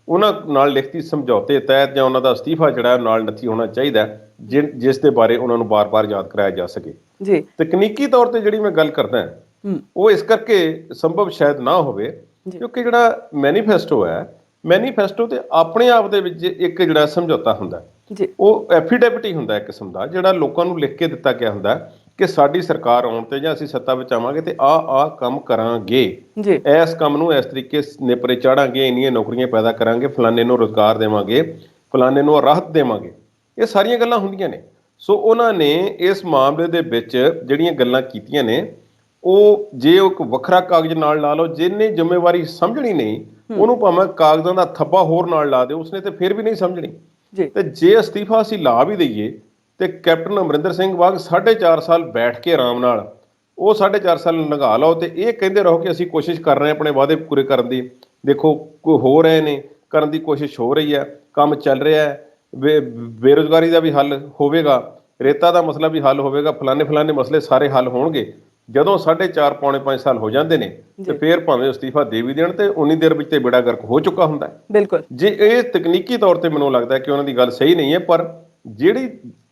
S1: ਉਹਨਾਂ ਨਾਲ ਲਿਖਤੀ ਸਮਝੌਤੇ ਤਹਿਤ ਜਾਂ ਉਹਨਾਂ ਦਾ ਅਸਤੀਫਾ ਜਿਹੜਾ ਨਾਲ ਨੱਥੀ ਹੋਣਾ ਚਾਹੀਦਾ, ਜਿਸ ਦੇ ਬਾਰੇ ਉਹਨਾਂ ਨੂੰ ਬਾਰ-ਬਾਰ ਯਾਦ ਕਰਾਇਆ ਜਾ ਸਕੇ।
S2: ਜੀ
S1: ਤਕਨੀਕੀ ਤੌਰ ਤੇ ਜਿਹੜੀ ਮੈਂ ਗੱਲ ਕਰਦਾ ਉਹ ਇਸ ਕਰਕੇ ਸੰਭਵ ਸ਼ਾਇਦ ਨਾ ਹੋਵੇ ਕਿਉਂਕਿ ਜਿਹੜਾ ਮੈਨੀਫੈਸਟੋ ਹੈ, ਮੈਨੀਫੈਸਟੋ ਤੇ ਆਪਣੇ ਆਪ ਦੇ ਵਿੱਚ ਇੱਕ ਜਿਹੜਾ ਸਮਝੌਤਾ ਹੁੰਦਾ, ਉਹ ਐਫੀਡੇਵਿਟ ਹੀ ਹੁੰਦਾ ਇੱਕ ਕਿਸਮ ਦਾ, ਜਿਹੜਾ ਲੋਕਾਂ ਨੂੰ ਲਿਖ ਕੇ ਦਿੱਤਾ ਗਿਆ ਹੁੰਦਾ ਕਿ ਸਾਡੀ ਸਰਕਾਰ ਆਉਣ ਤੇ ਜਾਂ ਅਸੀਂ ਸੱਤਾ ਵਿੱਚ ਆਵਾਂਗੇ ਤੇ ਆਹ ਕੰਮ ਕਰਾਂਗੇ, ਇਸ ਕੰਮ ਨੂੰ ਇਸ ਤਰੀਕੇ ਨੇਪਰੇ ਚਾੜਾਂਗੇ, ਇੰਨੀਆਂ ਨੌਕਰੀਆਂ ਪੈਦਾ ਕਰਾਂਗੇ, ਫਲਾਣੇ ਨੂੰ ਰੁਜ਼ਗਾਰ ਦੇਵਾਂਗੇ, ਫਲਾਣੇ ਨੂੰ ਰਾਹਤ ਦੇਵਾਂਗੇ। ਇਹ ਸਾਰੀਆਂ ਗੱਲਾਂ ਹੁੰਦੀਆਂ ਨੇ। ਸੋ ਉਹਨਾਂ ਨੇ ਇਸ ਮਾਮਲੇ ਦੇ ਵਿੱਚ ਜਿਹੜੀਆਂ ਗੱਲਾਂ ਕੀਤੀਆਂ ਨੇ, ਉਹ ਜੇ ਉਹ ਇੱਕ ਵੱਖਰਾ ਕਾਗਜ਼ ਨਾਲ ਲਾ ਲਓ, ਜਿਹਨੇ ਜ਼ਿੰਮੇਵਾਰੀ ਸਮਝਣੀ ਨਹੀਂ ਉਹਨੂੰ ਭਾਵੇਂ ਕਾਗਜ਼ਾਂ ਦਾ ਥੱਬਾ ਹੋਰ ਨਾਲ ਲਾ ਦਿਓ, ਉਸਨੇ ਤੇ ਫਿਰ ਵੀ ਨਹੀਂ ਸਮਝਣੀ। ਤੇ ਜੇ ਅਸਤੀਫਾ ਅਸੀਂ ਲਾ ਵੀ ਦਈਏ ਤੇ ਕੈਪਟਨ ਅਮਰਿੰਦਰ ਸਿੰਘ ਵਾਂਗ 4.5 ਸਾਲ ਬੈਠ ਕੇ ਆਰਾਮ ਨਾਲ ਉਹ 4.5 ਸਾਲ ਲੰਘਾ ਲਓ ਤੇ ਇਹ ਕਹਿੰਦੇ ਰਹੋ ਕਿ ਅਸੀਂ ਕੋਸ਼ਿਸ਼ ਕਰ ਰਹੇ ਹਾਂ ਆਪਣੇ ਵਾਅਦੇ ਪੂਰੇ ਕਰਨ ਦੀ। ਦੇਖੋ ਕੋਈ ਹੋ ਰਹੇ ਨੇ, ਕਰਨ ਦੀ ਕੋਸ਼ਿਸ਼ ਹੋ ਰਹੀ ਹੈ, ਕੰਮ ਚੱਲ ਰਿਹਾ ਹੈ, ਬੇਰੁਜ਼ਗਾਰੀ ਦਾ ਵੀ ਹੱਲ ਹੋਵੇਗਾ, ਰੇਤਾ ਦਾ ਮਸਲਾ ਵੀ ਹੱਲ ਹੋਵੇਗਾ, ਫਲਾਣੇ ਮਸਲੇ ਸਾਰੇ ਹੱਲ ਹੋਣਗੇ। ਜਦੋਂ 4.5 ਪੌਣੇ 5 ਸਾਲ ਹੋ ਜਾਂਦੇ ਨੇ ਤੇ ਫਿਰ ਭਾਵੇਂ ਅਸਤੀਫਾ ਦੇ ਵੀ ਦੇਣ ਤੇ ਉਨੀ ਦੇਰ ਵਿੱਚ ਤੇ ਬੇੜਾ ਗਰਕ ਹੋ ਚੁੱਕਾ ਹੁੰਦਾ ਹੈ।
S2: ਬਿਲਕੁਲ।
S1: ਜੇ ਇਹ ਤਕਨੀਕੀ ਤੌਰ ਤੇ ਮੈਨੂੰ ਲੱਗਦਾ ਕਿ ਉਹਨਾਂ ਦੀ ਗੱਲ ਸਹੀ ਨਹੀਂ ਹੈ, ਪਰ ਜਿਹੜੀ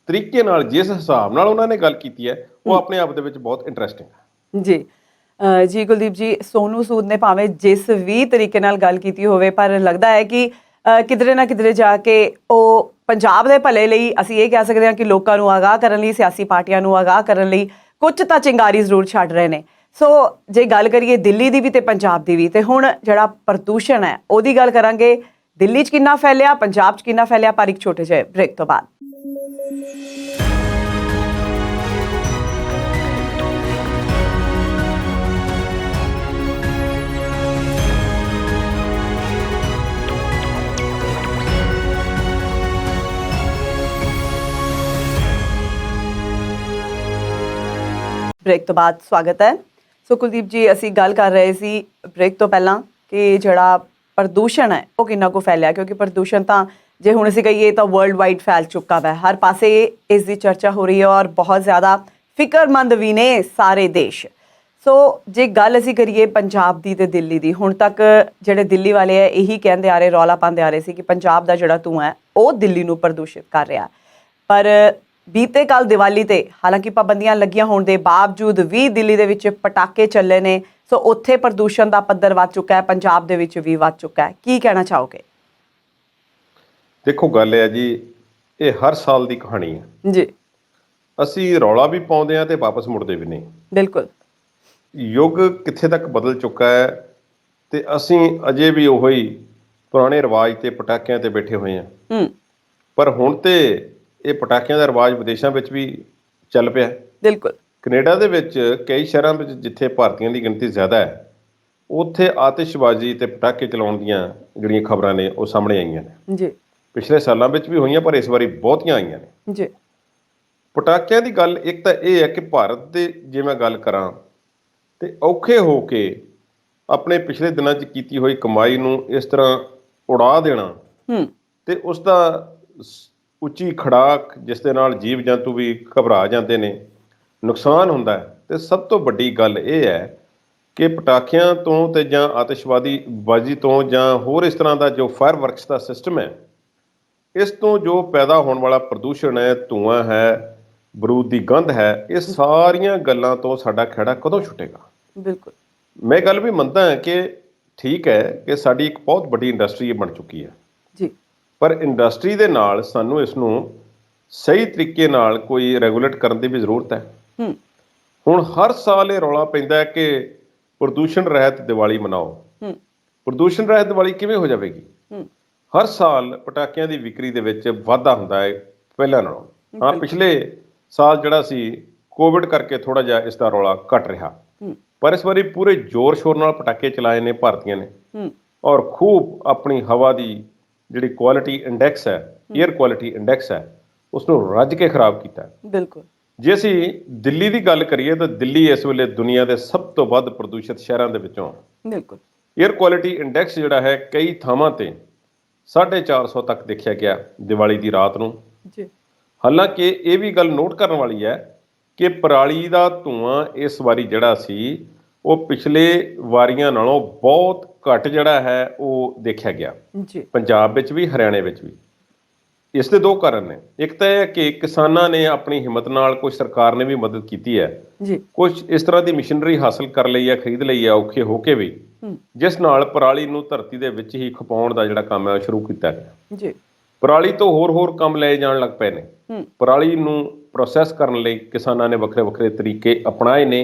S1: ਤਰੀਕੇ ਨਾਲ, ਜਿਸ ਹਿਸਾਬ ਨਾਲ ਉਹਨਾਂ ਨੇ ਗੱਲ ਕੀਤੀ ਹੈ, ਉਹ ਆਪਣੇ ਆਪ ਦੇ ਵਿੱਚ ਬਹੁਤ ਇੰਟਰਸਟਿੰਗ ਹੈ।
S2: ਜੀ ਕੁਲਦੀਪ ਜੀ, ਸੋਨੂ ਸੂਦ ਨੇ ਭਾਵੇਂ ਜਿਸ ਵੀ ਤਰੀਕੇ ਨਾਲ ਗੱਲ ਕੀਤੀ ਹੋਵੇ, ਪਰ ਲੱਗਦਾ ਹੈ ਕਿ ਕਿਧਰੇ ਨਾ ਕਿਧਰੇ ਜਾ ਕੇ ਉਹ ਪੰਜਾਬ ਦੇ ਭਲੇ ਲਈ, ਅਸੀਂ ਇਹ ਕਹਿ ਸਕਦੇ ਹਾਂ ਕਿ ਲੋਕਾਂ ਨੂੰ ਆਗਾਹ ਕਰਨ ਲਈ, ਸਿਆਸੀ ਪਾਰਟੀਆਂ ਨੂੰ ਆਗਾਹ ਕਰਨ ਲਈ ਕੁਝ ਤਾਂ ਚਿੰਗਾਰੀ ਜ਼ਰੂਰ ਛੱਡ ਰਹੇ ਨੇ। ਸੋ ਜੇ ਗੱਲ ਕਰੀਏ ਦਿੱਲੀ ਦੀ ਵੀ ਤੇ ਪੰਜਾਬ ਦੀ ਵੀ, ਤੇ ਹੁਣ ਜਿਹੜਾ ਪ੍ਰਦੂਸ਼ਣ ਹੈ ਉਹਦੀ ਗੱਲ ਕਰਾਂਗੇ। ਦਿੱਲੀ 'ਚ ਕਿੰਨਾ ਫੈਲਿਆ, ਪੰਜਾਬ 'ਚ ਕਿੰਨਾ ਫੈਲਿਆ, ਪਰ ਇੱਕ ਛੋਟੇ ਜਿਹੇ ਬ੍ਰੇਕ ਤੋਂ ਬਾਅਦ। ਬ੍ਰੇਕ ਤੋਂ ਬਾਅਦ ਸਵਾਗਤ ਹੈ। ਸੋ ਕੁਲਦੀਪ ਜੀ, ਅਸੀਂ ਗੱਲ ਕਰ ਰਹੇ ਸੀ ਬ੍ਰੇਕ ਤੋਂ ਪਹਿਲਾਂ ਕਿ ਜਿਹੜਾ ਪ੍ਰਦੂਸ਼ਣ ਹੈ ਉਹ ਕਿੰਨਾ ਕੁ ਫੈਲਿਆ, ਕਿਉਂਕਿ ਪ੍ਰਦੂਸ਼ਣ ਤਾਂ ਜੇ ਹੁਣ ਅਸੀਂ ਕਹੀਏ ਤਾਂ ਵਰਲਡ ਵਾਈਡ ਫੈਲ ਚੁੱਕਾ ਹੈ, ਹਰ ਪਾਸੇ ਇਸ ਦੀ ਚਰਚਾ ਹੋ ਰਹੀ ਹੈ ਔਰ ਬਹੁਤ ਜ਼ਿਆਦਾ ਫਿਕਰਮੰਦ ਵੀ ਨੇ ਸਾਰੇ ਦੇਸ਼। ਸੋ ਜੇ ਗੱਲ ਅਸੀਂ ਕਰੀਏ ਪੰਜਾਬ ਦੀ ਤੇ ਦਿੱਲੀ ਦੀ, ਹੁਣ ਤੱਕ ਜਿਹੜੇ ਦਿੱਲੀ ਵਾਲੇ ਹੈ ਇਹੀ ਕਹਿੰਦੇ ਆ ਰਹੇ, ਰੌਲਾ ਪਾਉਂਦੇ ਆ ਰਹੇ ਸੀ ਕਿ ਪੰਜਾਬ ਦਾ ਜਿਹੜਾ ਧੂੰਆਂ ਹੈ ਉਹ ਦਿੱਲੀ ਨੂੰ ਪ੍ਰਦੂਸ਼ਿਤ ਕਰ ਰਿਹਾ। ਪਰ ਬੀਤੇ ਕੱਲ ਦੀਵਾਲੀ ਤੇ ਹਾਲਾਂਕਿ ਪਾਬੰਦੀਆਂ ਲੱਗੀਆਂ ਹੋਣ ਦੇ ਬਾਵਜੂਦ ਵੀ ਦਿੱਲੀ ਦੇ ਵਿੱਚ ਪਟਾਕੇ ਚੱਲੇ ਨੇ। ਸੋ ਉੱਥੇ ਪ੍ਰਦੂਸ਼ਣ ਦਾ ਪੱਧਰ ਵੱਧ ਚੁੱਕਾ ਹੈ, ਪੰਜਾਬ ਦੇ ਵਿੱਚ ਵੀ ਵੱਧ ਚੁੱਕਾ ਹੈ। ਕੀ ਕਹਿਣਾ ਚਾਹੋਗੇ?
S1: ਦੇਖੋ ਗੱਲ ਹੈ ਜੀ, ਇਹ ਹਰ ਸਾਲ ਦੀ ਕਹਾਣੀ ਹੈ
S2: ਜੀ।
S1: ਅਸੀਂ ਰੌਲਾ ਵੀ ਪਾਉਂਦੇ ਹਾਂ ਤੇ ਵਾਪਸ ਮੁੜਦੇ ਵੀ ਨਹੀਂ।
S2: ਬਿਲਕੁਲ।
S1: ਯੁੱਗ ਕਿੱਥੇ ਤੱਕ ਬਦਲ ਚੁੱਕਾ ਹੈ ਤੇ ਅਸੀਂ ਅਜੇ ਵੀ ਉਹੀ ਪੁਰਾਣੇ ਰਿਵਾਜ ਤੇ ਪਟਾਕਿਆਂ ਤੇ ਬੈਠੇ ਹੋਏ ਹਾਂ। ਪਰ ਹੁਣ ਤੇ ਇਹ ਪਟਾਕਿਆਂ ਦਾ ਰਿਵਾਜ ਵਿਦੇਸ਼ਾਂ ਵਿੱਚ ਵੀ ਚੱਲ ਪਿਆ। ਬਿਲਕੁਲ। ਕੈਨੇਡਾ ਦੇ ਵਿੱਚ ਕਈ ਸ਼ਹਿਰਾਂ ਵਿੱਚ ਜਿੱਥੇ ਭਾਰਤੀਆਂ ਦੀ ਗਿਣਤੀ ਜ਼ਿਆਦਾ ਹੈ, ਉੱਥੇ ਆਤਿਸ਼ਬਾਜ਼ੀ ਤੇ ਪਟਾਕੇ ਚਲਾਉਣ ਦੀਆਂ ਜਿਹੜੀਆਂ ਖਬਰਾਂ ਨੇ ਉਹ ਸਾਹਮਣੇ ਆਈਆਂ ਨੇ। ਜੀ। ਪਿਛਲੇ ਸਾਲਾਂ ਵਿੱਚ ਵੀ ਹੋਈਆਂ, ਪਰ ਇਸ ਵਾਰੀ ਬਹੁਤੀਆਂ ਆਈਆਂ ਨੇ। ਜੀ। ਪਟਾਕਿਆਂ ਦੀ ਗੱਲ ਇੱਕ ਤਾਂ ਇਹ ਹੈ ਕਿ ਭਾਰਤ ਦੇ ਜੇ ਮੈਂ ਗੱਲ ਕਰਾਂ ਤੇ ਔਖੇ ਹੋ ਕੇ ਆਪਣੇ ਪਿਛਲੇ ਦਿਨਾਂ 'ਚ ਕੀਤੀ ਹੋਈ ਕਮਾਈ ਨੂੰ ਇਸ ਤਰ੍ਹਾਂ ਉਡਾ ਦੇਣਾ ਤੇ ਉਸ ਦਾ ਉੱਚੀ ਖੜਾਕ ਜਿਸ ਦੇ ਨਾਲ ਜੀਵ ਜੰਤੂ ਵੀ ਘਬਰਾ ਜਾਂਦੇ ਨੇ, ਨੁਕਸਾਨ ਹੁੰਦਾ ਹੈ। ਤੇ ਸਭ ਤੋਂ ਵੱਡੀ ਗੱਲ ਇਹ ਹੈ ਕਿ ਪਟਾਕਿਆਂ ਤੋਂ ਤੇ ਜਾਂ ਆਤਿਸ਼ਬਾਜ਼ੀ ਤੋਂ ਜਾਂ ਹੋਰ ਇਸ ਤਰ੍ਹਾਂ ਦਾ ਜੋ ਫਾਇਰ ਵਰਕਸ ਦਾ ਸਿਸਟਮ ਹੈ, ਇਸ ਤੋਂ ਜੋ ਪੈਦਾ ਹੋਣ ਵਾਲਾ ਪ੍ਰਦੂਸ਼ਣ ਹੈ, ਧੂੰਆਂ ਹੈ, ਬਰੂਦ ਦੀ ਗੰਧ ਹੈ, ਇਹ ਸਾਰੀਆਂ ਗੱਲਾਂ ਤੋਂ ਸਾਡਾ ਖਹਿੜਾ ਕਦੋਂ ਛੁੱਟੇਗਾ? ਬਿਲਕੁਲ। ਮੈਂ ਗੱਲ ਵੀ ਮੰਨਦਾ ਹਾਂ ਕਿ ਠੀਕ ਹੈ ਕਿ ਸਾਡੀ ਇੱਕ ਬਹੁਤ ਵੱਡੀ ਇੰਡਸਟਰੀ ਬਣ ਚੁੱਕੀ ਹੈ ਜੀ, ਪਰ ਇੰਡਸਟਰੀ ਦੇ ਨਾਲ ਸਾਨੂੰ ਇਸ ਨੂੰ ਸਹੀ ਤਰੀਕੇ ਨਾਲ ਕੋਈ ਰੈਗੂਲੇਟ ਕਰਨ ਦੀ ਵੀ ਜ਼ਰੂਰਤ ਹੈ। ਹੁਣ ਹਰ ਸਾਲ ਇਹ ਰੌਲਾ ਪੈਂਦਾ ਹੈ ਕਿ ਪ੍ਰਦੂਸ਼ਣ ਰਹਿਤ ਦੀਵਾਲੀ ਮਨਾਓ। ਪ੍ਰਦੂਸ਼ਣ ਰਹਿਤ ਦੀਵਾਲੀ ਕਿਵੇਂ ਹੋ ਜਾਵੇਗੀ? ਹਰ ਸਾਲ ਪਟਾਕਿਆਂ ਦੀ ਵਿਕਰੀ ਦੇ ਵਿੱਚ ਵਾਧਾ ਹੁੰਦਾ ਹੈ ਪਹਿਲਾਂ ਨਾਲੋਂ। ਹਾਂ, ਪਿਛਲੇ ਸਾਲ ਜਿਹੜਾ ਸੀ ਕੋਵਿਡ ਕਰਕੇ ਥੋੜ੍ਹਾ ਜਿਹਾ ਇਸ ਦਾ ਰੌਲਾ ਘੱਟ ਰਿਹਾ, ਪਰ ਇਸ ਵਾਰੀ ਪੂਰੇ ਜ਼ੋਰ ਸ਼ੋਰ ਨਾਲ ਪਟਾਕੇ ਚਲਾਏ ਨੇ ਭਾਰਤੀਆਂ ਨੇ ਔਰ ਖੂਬ ਆਪਣੀ ਹਵਾ ਦੀ ਜਿਹੜੀ ਕੁਆਲਿਟੀ ਇੰਡੈਕਸ ਹੈ, 에ਅਰ ਕੁਆਲਿਟੀ ਇੰਡੈਕਸ ਹੈ, ਉਸ ਨੂੰ ਰੱਜ ਕੇ ਖਰਾਬ ਕੀਤਾ।
S2: ਬਿਲਕੁਲ।
S1: ਜੇ ਅਸੀਂ ਦਿੱਲੀ ਦੀ ਗੱਲ ਕਰੀਏ ਤਾਂ ਦਿੱਲੀ ਇਸ ਵੇਲੇ ਦੁਨੀਆ ਦੇ ਸਭ ਤੋਂ ਵੱਧ ਪ੍ਰਦੂਸ਼ਿਤ ਸ਼ਹਿਰਾਂ ਦੇ ਵਿੱਚੋਂ।
S2: ਬਿਲਕੁਲ।
S1: 에ਅਰ ਕੁਆਲਿਟੀ ਇੰਡੈਕਸ ਜਿਹੜਾ ਹੈ ਕਈ ਥਾਵਾਂ ਤੇ 450 ਤੱਕ ਦੇਖਿਆ ਗਿਆ ਦੀਵਾਲੀ ਦੀ ਰਾਤ ਨੂੰ।
S2: ਜੀ।
S1: ਹਾਲਾਂਕਿ ਇਹ ਵੀ ਗੱਲ ਨੋਟ ਕਰਨ ਵਾਲੀ ਹੈ ਕਿ ਪਰਾਲੀ ਦਾ ਧੂੰਆਂ ਇਸ ਵਾਰੀ ਜਿਹੜਾ ਸੀ ਉਹ ਪਿਛਲੇ ਵਾਰੀਆਂ ਨਾਲੋਂ ਬਹੁਤ ਘੱਟ ਜਿਹੜਾ ਹੈ ਉਹ ਦੇਖਿਆ ਗਿਆ,
S2: ਜੀ।
S1: ਪੰਜਾਬ ਵਿੱਚ ਵੀ ਹਰਿਆਣੇ ਵਿੱਚ ਵੀ। ਇਸ ਦੇ ਦੋ ਕਾਰਨ ਨੇ। ਇੱਕ ਤਾਂ ਇਹ ਕਿ ਕਿਸਾਨਾਂ ਨੇ ਆਪਣੀ ਹਿੰਮਤ ਨਾਲ, ਕੁਝ ਸਰਕਾਰ ਨੇ ਵੀ ਮਦਦ ਕੀਤੀ ਹੈ,
S2: ਜੀ।
S1: ਕੁਝ ਇਸ ਤਰ੍ਹਾਂ ਦੀ ਮਸ਼ੀਨਰੀ ਹਾਸਲ ਕਰ ਲਈ ਹੈ, ਖਰੀਦ ਲਈ ਹੈ ਔਖੇ ਹੋ ਕੇ ਵੀ, ਜਿਸ ਨਾਲ ਪਰਾਲੀ ਨੂੰ ਧਰਤੀ ਦੇ ਵਿੱਚ ਹੀ ਖਪਾਉਣ ਦਾ ਜਿਹੜਾ ਕੰਮ ਹੈ ਉਹ ਸ਼ੁਰੂ ਕੀਤਾ ਗਿਆ।
S2: ਜੀ।
S1: ਪਰਾਲੀ ਤੋਂ ਹੋਰ ਕੰਮ ਲਏ ਜਾਣ ਲੱਗ ਪਏ ਨੇ। ਪਰਾਲੀ ਨੂੰ ਪ੍ਰੋਸੈਸ ਕਰਨ ਲਈ ਕਿਸਾਨਾਂ ਨੇ ਵੱਖਰੇ ਵੱਖਰੇ ਤਰੀਕੇ ਅਪਣਾਏ ਨੇ।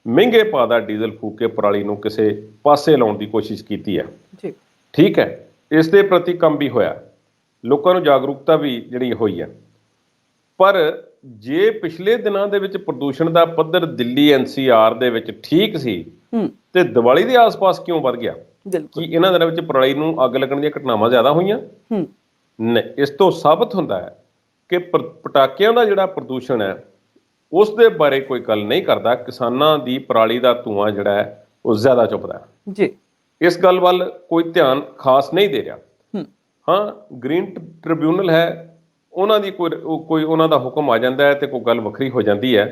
S1: ਮਹਿੰਗੇ ਭਾਅ ਦਾ ਡੀਜ਼ਲ ਫੂਕ ਕੇ ਪਰਾਲੀ ਨੂੰ ਕਿਸੇ ਪਾਸੇ ਲਾਉਣ ਦੀ ਕੋਸ਼ਿਸ਼ ਕੀਤੀ ਹੈ।
S2: ਜੀ।
S1: ਠੀਕ ਹੈ, ਇਸ ਦੇ ਪ੍ਰਤੀ ਕੰਮ ਵੀ ਹੋਇਆ, ਲੋਕਾਂ ਨੂੰ ਜਾਗਰੂਕਤਾ ਵੀ ਜਿਹੜੀ ਹੋਈ ਹੈ। ਪਰ ਜੇ ਪਿਛਲੇ ਦਿਨਾਂ ਦੇ ਵਿੱਚ ਪ੍ਰਦੂਸ਼ਣ ਦਾ ਪੱਧਰ ਦਿੱਲੀ NCR ਦੇ ਵਿੱਚ ਠੀਕ ਸੀ ਤੇ ਦੀਵਾਲੀ ਦੇ ਆਸ-ਪਾਸ ਕਿਉਂ ਵੱਧ ਗਿਆ? ਕਿ ਇਹਨਾਂ ਦਿਨਾਂ ਵਿੱਚ ਪਰਾਲੀ ਨੂੰ ਅੱਗ ਲੱਗਣ ਦੀਆਂ ਘਟਨਾਵਾਂ ਜ਼ਿਆਦਾ ਹੋਈਆਂ? ਨਹੀਂ, ਇਸ ਤੋਂ ਸਾਬਤ ਹੁੰਦਾ ਹੈ ਕਿ ਪਟਾਕਿਆਂ ਦਾ ਜਿਹੜਾ ਪ੍ਰਦੂਸ਼ਣ ਹੈ ਉਸ ਦੇ ਬਾਰੇ ਕੋਈ ਗੱਲ ਨਹੀਂ ਕਰਦਾ। ਕਿਸਾਨਾਂ ਦੀ ਪਰਾਲੀ ਦਾ ਧੂੰਆਂ ਜਿਹੜਾ ਹੈ ਉਹ ਜ਼ਿਆਦਾ ਚੁੱਭਦਾ ਹੈ।
S2: ਜੀ।
S1: ਇਸ ਗੱਲ ਵੱਲ ਕੋਈ ਧਿਆਨ ਖਾਸ ਨਹੀਂ ਦੇ ਰਿਹਾ। ਹਾਂ, ਗ੍ਰੀਨ ਟ੍ਰਿਬਿਊਨਲ ਹੈ, ਉਹਨਾਂ ਦੀ ਕੋਈ ਉਹਨਾਂ ਦਾ ਹੁਕਮ ਆ ਜਾਂਦਾ ਹੈ ਤੇ ਕੋਈ ਗੱਲ ਵੱਖਰੀ ਹੋ ਜਾਂਦੀ ਹੈ।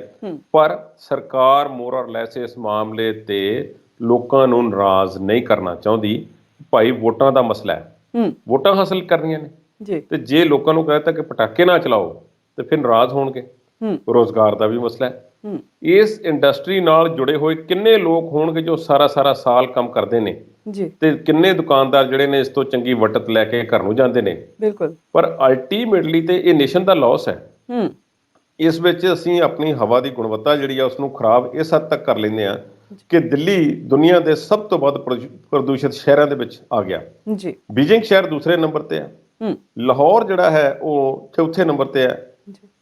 S1: ਪਰ ਸਰਕਾਰ ਮੋਰ ਔਰ ਲੈਸ ਇਸ ਮਾਮਲੇ ਤੇ ਲੋਕਾਂ ਨੂੰ ਨਾਰਾਜ਼ ਨਹੀਂ ਕਰਨਾ ਚਾਹੁੰਦੀ। ਭਾਈ ਵੋਟਾਂ ਦਾ ਮਸਲਾ ਹੈ, ਵੋਟਾਂ ਹਾਸਲ ਕਰਨੀਆਂ ਨੇ, ਤੇ ਜੇ ਲੋਕਾਂ ਨੂੰ ਕਹਿਤਾ ਕਿ ਪਟਾਕੇ ਨਾ ਚਲਾਓ ਤੇ ਫਿਰ ਨਾਰਾਜ਼ ਹੋਣਗੇ। ਰੋਜ਼ਗਾਰ ਦਾ ਵੀ ਮਸਲਾ ਹੈ। ਇਸ ਇੰਡਸਟਰੀ ਨਾਲ ਜੁੜੇ ਹੋਏ ਕਿੰਨੇ ਲੋਕ ਹੋਣਗੇ ਜੋ ਸਾਰਾ ਸਾਲ ਕੰਮ ਕਰਦੇ ਨੇ, ਤੇ ਕਿੰਨੇ ਦੁਕਾਨਦਾਰ ਜਿਹੜੇ ਨੇ ਇਸ ਤੋਂ ਚੰਗੀ ਵਟਤ ਲੈ ਕੇ ਘਰ ਨੂੰ ਜਾਂਦੇ ਨੇ। ਬਿਲਕੁਲ। ਪਰ ਅਲਟੀਮੇਟਲੀ ਤੇ ਇਹ ਨੇਸ਼ਨ ਦਾ ਲਾਸ ਹੈ। ਇਸ ਵਿੱਚ ਅਸੀਂ ਆਪਣੀ ਹਵਾ ਦੀ ਗੁਣਵੱਤਾ ਜਿਹੜੀ ਆ ਉਸ ਨੂੰ ਖਰਾਬ ਇਸ ਹੱਦ ਤੱਕ ਕਰ ਲੈਂਦੇ ਆ ਕਿ ਦਿੱਲੀ ਦੁਨੀਆ ਦੇ ਸਭ ਤੋਂ ਵੱਧ ਪ੍ਰਦੂਸ਼ਿਤ ਸ਼ਹਿਰਾਂ ਦੇ ਵਿੱਚ ਆ ਗਿਆ। ਬੀਜਿੰਗ ਸ਼ਹਿਰ ਦੂਸਰੇ ਨੰਬਰ ਤੇ ਹੈ, ਲਾਹੌਰ ਜਿਹੜਾ ਹੈ ਉਹ ਚੌਥੇ ਨੰਬਰ ਤੇ ਹੈ।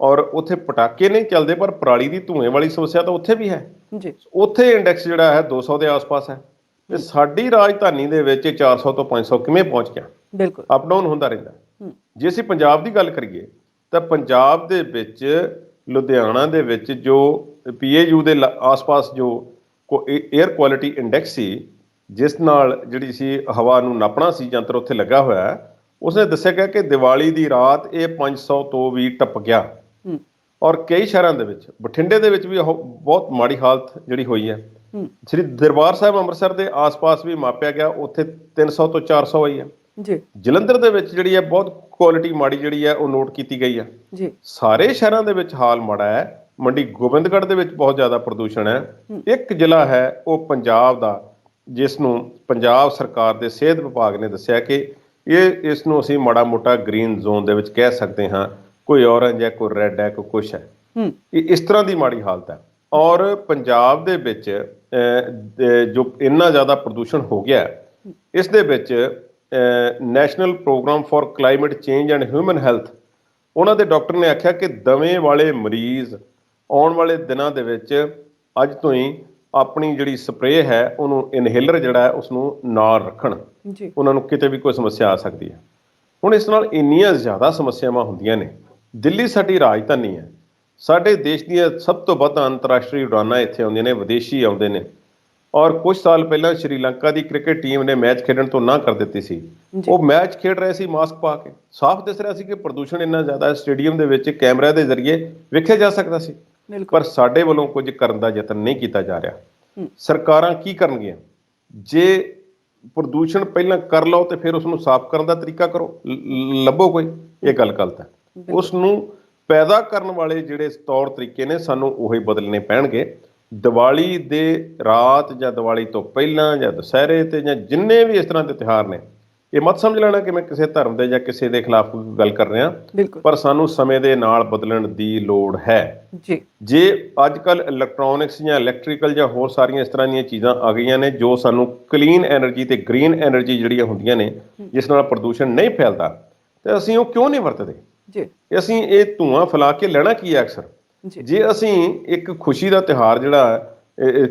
S1: ਔਰ ਉੱਥੇ ਪਟਾਕੇ ਨਹੀਂ ਚੱਲਦੇ ਪਰ ਪਰਾਲੀ ਦੀ ਧੂਏ ਵਾਲੀ ਸਮੱਸਿਆ ਤਾਂ ਉੱਥੇ ਵੀ ਹੈ। ਉੱਥੇ ਇੰਡੈਕਸ ਜਿਹੜਾ ਹੈ 200 ਦੇ ਆਸ-ਪਾਸ ਹੈ। ਤੇ ਸਾਡੀ ਰਾਜਧਾਨੀ ਦੇ ਵਿੱਚ 400 ਤੋਂ 500 ਕਿਵੇਂ ਪਹੁੰਚ ਗਿਆ? ਬਿਲਕੁਲ, ਅਪ ਡਾਊਨ ਹੁੰਦਾ ਰਹਿੰਦਾ। ਜੇ ਅਸੀਂ ਪੰਜਾਬ ਦੀ ਗੱਲ ਕਰੀਏ ਤਾਂ ਪੰਜਾਬ ਦੇ ਵਿੱਚ ਲੁਧਿਆਣਾ ਦੇ ਵਿੱਚ ਜੋ PAU ਦੇ ਆਸ-ਪਾਸ ਜੋ 에ਅਰ ਕੁਆਲਿਟੀ ਇੰਡੈਕਸ ਸੀ, ਜਿਸ ਨਾਲ ਜਿਹੜੀ ਸੀ ਹਵਾ ਨੂੰ ਨਾਪਣਾ ਸੀ ਯੰਤਰ ਉੱਥੇ ਲੱਗਾ ਹੋਇਆ ਹੈ, ਉਸਨੇ ਦੱਸਿਆ ਗਿਆ ਕਿ ਦੀਵਾਲੀ ਦੀ ਰਾਤ ਇਹ 500 ਤੋਂ ਵੀ ਟੱਪ ਗਿਆ। ਔਰ ਕਈ ਸ਼ਹਿਰਾਂ ਦੇ ਵਿੱਚ, ਬਠਿੰਡੇ ਦੇ ਵਿੱਚ ਵੀ ਬਹੁਤ ਮਾੜੀ ਹਾਲਤ ਜਿਹੜੀ ਹੋਈ ਹੈ। ਸ੍ਰੀ ਦਰਬਾਰ ਸਾਹਿਬ ਅੰਮ੍ਰਿਤਸਰ ਦੇ ਆਸ-ਪਾਸ ਵੀ ਮਾਪਿਆ ਗਿਆ, ਉੱਥੇ 300 ਤੋਂ 400 ਆਈ ਹੈ। ਜਲੰਧਰ ਦੇ ਵਿੱਚ ਜਿਹੜੀ ਹੈ ਬਹੁਤ ਕੁਆਲਿਟੀ ਮਾੜੀ ਜਿਹੜੀ ਹੈ ਉਹ ਨੋਟ ਕੀਤੀ ਗਈ ਹੈ। ਸਾਰੇ ਸ਼ਹਿਰਾਂ ਦੇ ਵਿੱਚ ਹਾਲ ਮਾੜਾ ਹੈ। ਮੰਡੀ ਗੋਬਿੰਦਗੜ੍ਹ ਦੇ ਵਿੱਚ ਬਹੁਤ ਜ਼ਿਆਦਾ ਪ੍ਰਦੂਸ਼ਣ ਹੈ। ਇੱਕ ਜ਼ਿਲ੍ਹਾ ਹੈ ਉਹ ਪੰਜਾਬ ਦਾ, ਜਿਸ ਨੂੰ ਪੰਜਾਬ ਸਰਕਾਰ ਦੇ ਸਿਹਤ ਵਿਭਾਗ ਨੇ ਦੱਸਿਆ ਕਿ ਇਸ ਨੂੰ ਅਸੀਂ ਮਾੜਾ ਮੋਟਾ ਗ੍ਰੀਨ ਜ਼ੋਨ ਦੇ ਵਿੱਚ ਕਹਿ ਸਕਦੇ ਹਾਂ। ਕੋਈ ਔਰੰਜ ਹੈ, ਕੋਈ ਰੈੱਡ ਹੈ, ਕੋਈ ਕੁਛ ਹੈ। ਇਹ ਇਸ ਤਰ੍ਹਾਂ ਦੀ ਮਾੜੀ ਹਾਲਤ ਹੈ। ਔਰ ਪੰਜਾਬ ਦੇ ਵਿੱਚ ਜੋ ਇੰਨਾ ਜ਼ਿਆਦਾ ਪ੍ਰਦੂਸ਼ਣ ਹੋ ਗਿਆ, ਇਸ ਦੇ ਵਿੱਚ national program for climate change and human health, ਉਹਨਾਂ ਦੇ ਡਾਕਟਰ ਨੇ ਆਖਿਆ ਕਿ ਦਮੇ ਵਾਲੇ ਮਰੀਜ਼ ਆਉਣ ਵਾਲੇ ਦਿਨਾਂ ਦੇ ਵਿੱਚ ਅੱਜ ਤੋਂ ਹੀ ਆਪਣੀ ਜਿਹੜੀ ਸਪਰੇਅ ਹੈ ਉਹਨੂੰ, ਇਨਹੇਲਰ ਜਿਹੜਾ ਹੈ ਉਸਨੂੰ ਨਾਲ ਰੱਖਣ। ਉਹਨਾਂ ਨੂੰ ਕਿਤੇ ਵੀ ਕੋਈ ਸਮੱਸਿਆ ਆ ਸਕਦੀ ਹੈ। ਹੁਣ ਇਸ ਨਾਲ ਇੰਨੀਆਂ ਜ਼ਿਆਦਾ ਸਮੱਸਿਆਵਾਂ ਹੁੰਦੀਆਂ ਨੇ। ਦਿੱਲੀ ਸਾਡੀ ਰਾਜਧਾਨੀ ਹੈ। ਸਾਡੇ ਦੇਸ਼ ਦੀਆਂ ਸਭ ਤੋਂ ਵੱਧ ਅੰਤਰਰਾਸ਼ਟਰੀ ਉਡਾਨਾਂ ਇੱਥੇ ਆਉਂਦੀਆਂ ਨੇ, ਵਿਦੇਸ਼ੀ ਆਉਂਦੇ ਨੇ। ਔਰ ਕੁਝ ਸਾਲ ਪਹਿਲਾਂ ਸ਼੍ਰੀਲੰਕਾ ਦੀ ਕ੍ਰਿਕਟ ਟੀਮ ਨੇ ਮੈਚ ਖੇਡਣ ਤੋਂ ਨਾ ਕਰ ਦਿੱਤੀ ਸੀ। ਉਹ ਮੈਚ ਖੇਡ ਰਹੇ ਸੀ ਮਾਸਕ ਪਾ ਕੇ। ਸਾਫ਼ ਦਿਸ ਰਿਹਾ ਸੀ ਕਿ ਪ੍ਰਦੂਸ਼ਣ ਇੰਨਾ ਜ਼ਿਆਦਾ ਸਟੇਡੀਅਮ ਦੇ ਵਿੱਚ ਕੈਮਰਿਆਂ ਦੇ ਜ਼ਰੀਏ ਵੇਖਿਆ ਜਾ ਸਕਦਾ ਸੀ। ਪਰ ਸਾਡੇ ਵੱਲੋਂ ਕੁਝ ਕਰਨ ਦਾ ਯਤਨ ਨਹੀਂ ਕੀਤਾ ਜਾ ਰਿਹਾ। ਸਰਕਾਰਾਂ ਕੀ ਕਰਨਗੀਆਂ? ਜੇ ਪ੍ਰਦੂਸ਼ਣ ਪਹਿਲਾਂ ਕਰ ਲਓ ਤੇ ਫਿਰ ਉਸਨੂੰ ਸਾਫ਼ ਕਰਨ ਦਾ ਤਰੀਕਾ ਕਰੋ, ਲੱਭੋ ਕੋਈ। ਇਹ ਗੱਲ ਗਲਤ ਹੈ। ਉਸ ਨੂੰ ਪੈਦਾ ਕਰਨ ਵਾਲੇ ਜਿਹੜੇ ਤੌਰ ਤਰੀਕੇ ਨੇ ਸਾਨੂੰ ਉਹੀ ਬਦਲਣੇ ਪੈਣਗੇ। ਦੀਵਾਲੀ ਦੇ ਰਾਤ ਜਾਂ ਦੀਵਾਲੀ ਤੋਂ ਪਹਿਲਾਂ ਜਾਂ ਦੁਸਹਿਰੇ ਤੇ ਜਾਂ ਜਿੰਨੇ ਵੀ ਇਸ ਤਰ੍ਹਾਂ ਦੇ ਤਿਉਹਾਰ ਨੇ, ਇਹ ਮਤ ਸਮਝ ਲੈਣਾ ਕਿ ਮੈਂ ਕਿਸੇ ਧਰਮ ਦੇ ਜਾਂ ਕਿਸੇ ਦੇ ਖਿਲਾਫ ਗੱਲ ਕਰ ਰਿਹਾ, ਪਰ ਸਾਨੂੰ ਸਮੇਂ ਦੇ ਨਾਲ ਬਦਲਣ ਦੀ ਲੋੜ ਹੈ। ਜੇ ਅੱਜ ਕੱਲ੍ਹ ਇਲੈਕਟ੍ਰੋਨਿਕਸ ਜਾਂ ਇਲੈਕਟ੍ਰੀਕਲ ਜਾਂ ਹੋਰ ਸਾਰੀਆਂ ਇਸ ਤਰ੍ਹਾਂ ਦੀਆਂ ਚੀਜ਼ਾਂ ਆ ਗਈਆਂ ਨੇ ਜੋ ਸਾਨੂੰ ਕਲੀਨ ਐਨਰਜੀ ਤੇ ਗ੍ਰੀਨ ਐਨਰਜੀ ਜਿਹੜੀਆਂ ਹੁੰਦੀਆਂ ਨੇ, ਜਿਸ ਨਾਲ ਪ੍ਰਦੂਸ਼ਣ ਨਹੀਂ ਫੈਲਦਾ, ਤੇ ਅਸੀਂ ਉਹ ਕਿਉਂ ਨਹੀਂ ਵਰਤਦੇ? ਅਸੀਂ ਇਹ ਧੂੰਆਂ ਫੈਲਾ ਕੇ ਲੈਣਾ ਕੀ ਹੈ ਅਕਸਰ? ਜੇ ਅਸੀਂ ਇੱਕ ਖੁਸ਼ੀ ਦਾ ਤਿਉਹਾਰ ਜਿਹੜਾ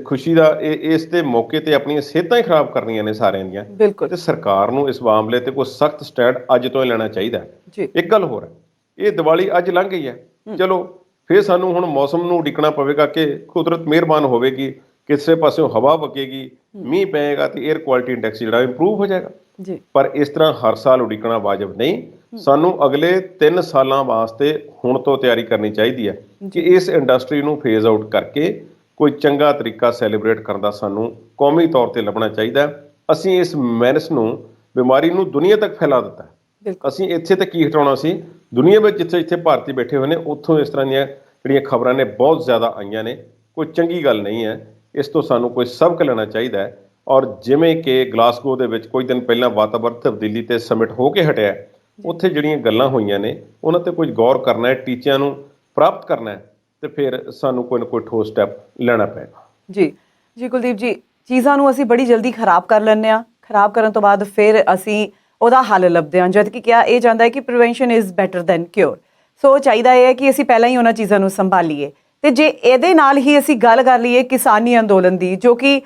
S1: ਖੁਸ਼ੀ ਦਾ ਇਸ ਦੇ ਮੌਕੇ ਤੇ ਆਪਣੀਆਂ ਸਿਹਤਾਂ ਹੀ ਖਰਾਬ ਕਰਨੀਆਂ ਨੇ ਸਾਰਿਆਂ ਦੀਆਂ।
S2: ਬਿਲਕੁਲ
S1: ਤੇ ਸਰਕਾਰ ਨੂੰ ਇਸ ਮਾਮਲੇ ਤੇ ਕੋਈ ਸਖਤ ਸਟੈਂਡ ਅੱਜ ਤੋਂ ਹੀ ਲੈਣਾ ਚਾਹੀਦਾ ਹੈ।
S2: ਜੀ।
S1: ਇੱਕ ਗੱਲ ਹੋਰ ਹੈ, ਇਹ ਦੀਵਾਲੀ ਅੱਜ ਲੰਘ ਗਈ ਹੈ, ਚਲੋ ਫਿਰ ਸਾਨੂੰ ਹੁਣ ਮੌਸਮ ਨੂੰ ਉਡੀਕਣਾ ਪਵੇਗਾ ਕਿ ਕੁਦਰਤ ਮਿਹਰਬਾਨ ਹੋਵੇਗੀ, ਕਿਸੇ ਪਾਸਿਓਂ ਹਵਾ ਵਗੇਗੀ, ਮੀਂਹ ਪਏਗਾ ਤੇ 에ਅਰ ਕੁਆਲਿਟੀ ਇੰਡੈਕਸ ਜਿਹੜਾ ਇੰਪਰੂਵ ਹੋ ਜਾਏਗਾ।
S2: ਜੀ।
S1: ਪਰ ਇਸ ਤਰ੍ਹਾਂ ਹਰ ਸਾਲ ਉਡੀਕਣਾ ਵਾਜਬ ਨਹੀਂ। ਸਾਨੂੰ ਅਗਲੇ 3 ਸਾਲਾਂ ਵਾਸਤੇ ਹੁਣ ਤੋਂ ਤਿਆਰੀ ਕਰਨੀ ਚਾਹੀਦੀ ਹੈ ਕਿ ਇਸ ਇੰਡਸਟਰੀ ਨੂੰ ਫੇਜ਼ ਆਊਟ ਕਰਕੇ ਕੋਈ ਚੰਗਾ ਤਰੀਕਾ ਸੈਲੀਬ੍ਰੇਟ ਕਰਨ ਦਾ ਸਾਨੂੰ ਕੌਮੀ ਤੌਰ ਤੇ ਲੱਭਣਾ ਚਾਹੀਦਾ ਹੈ। ਅਸੀਂ ਇਸ ਮੈਨਸ ਨੂੰ, ਬਿਮਾਰੀ ਨੂੰ ਦੁਨੀਆ ਤੱਕ ਫੈਲਾ ਦਿੱਤਾ ਹੈ।
S2: ਬਿਲਕੁਲ
S1: ਅਸੀਂ ਇੱਥੇ ਤੱਕ ਕੀ ਹਟਾਉਣਾ ਸੀ, ਦੁਨੀਆ ਵਿੱਚ ਜਿੱਥੇ ਭਾਰਤੀ ਬੈਠੇ ਹੋਏ ਨੇ ਉੱਥੋਂ ਇਸ ਤਰ੍ਹਾਂ ਦੀਆਂ ਜਿਹੜੀਆਂ ਖਬਰਾਂ ਨੇ ਬਹੁਤ ਜ਼ਿਆਦਾ ਆਈਆਂ ਨੇ। ਕੋਈ ਚੰਗੀ ਗੱਲ ਨਹੀਂ ਹੈ, ਇਸ ਤੋਂ ਸਾਨੂੰ ਕੋਈ ਸਬਕ ਲੈਣਾ ਚਾਹੀਦਾ ਹੈ। ਔਰ ਜਿਵੇਂ ਕਿ ਗਲਾਸਗੋ ਦੇ ਵਿੱਚ ਕੁਝ ਦਿਨ ਪਹਿਲਾਂ ਵਾਤਾਵਰਣ ਤਬਦੀਲੀ ਤੇ ਸਮਿਟ ਹੋ ਕੇ ਹਟਿਆ, ਉੱਥੇ ਜਿਹੜੀਆਂ ਗੱਲਾਂ ਹੋਈਆਂ ਨੇ ਉਹਨਾਂ ਤੇ ਕੁਝ ਗੌਰ ਕਰਨਾ ਹੈ, ਟੀਚਿਆਂ ਨੂੰ ਪ੍ਰਾਪਤ ਕਰਨਾ ਹੈ ਤੇ ਫਿਰ ਸਾਨੂੰ ਕੋਈ ਨਾ ਕੋਈ ਠੋਸ ਸਟੈਪ ਲੈਣਾ ਪਏਗਾ।
S2: ਜੀ ਜੀ ਕੁਲਦੀਪ ਜੀ, ਚੀਜ਼ਾਂ ਨੂੰ ਅਸੀਂ ਬੜੀ ਜਲਦੀ ਖਰਾਬ ਕਰ ਲੈਂਦੇ ਹਾਂ, ਖਰਾਬ ਕਰਨ ਤੋਂ ਬਾਅਦ ਫਿਰ ਅਸੀਂ ਉਹਦਾ ਹੱਲ ਲੱਭਦੇ ਹਾਂ, ਜਦ ਕਿ ਕਿਹਾ ਇਹ ਜਾਂਦਾ ਹੈ ਕਿ prevention is better than cure. So ਚਾਹੀਦਾ ਇਹ ਹੈ ਕਿ ਅਸੀਂ ਪਹਿਲਾਂ ਹੀ ਉਹਨਾਂ ਚੀਜ਼ਾਂ ਨੂੰ ਸੰਭਾਲੀਏ। ਤੇ ਜੇ ਇਹਦੇ ਨਾਲ ਹੀ ਅਸੀਂ ਗੱਲ ਕਰ ਲਈਏ ਕਿਸਾਨੀ ਅੰਦੋਲਨ ਦੀ, ਜੋ ਕਿ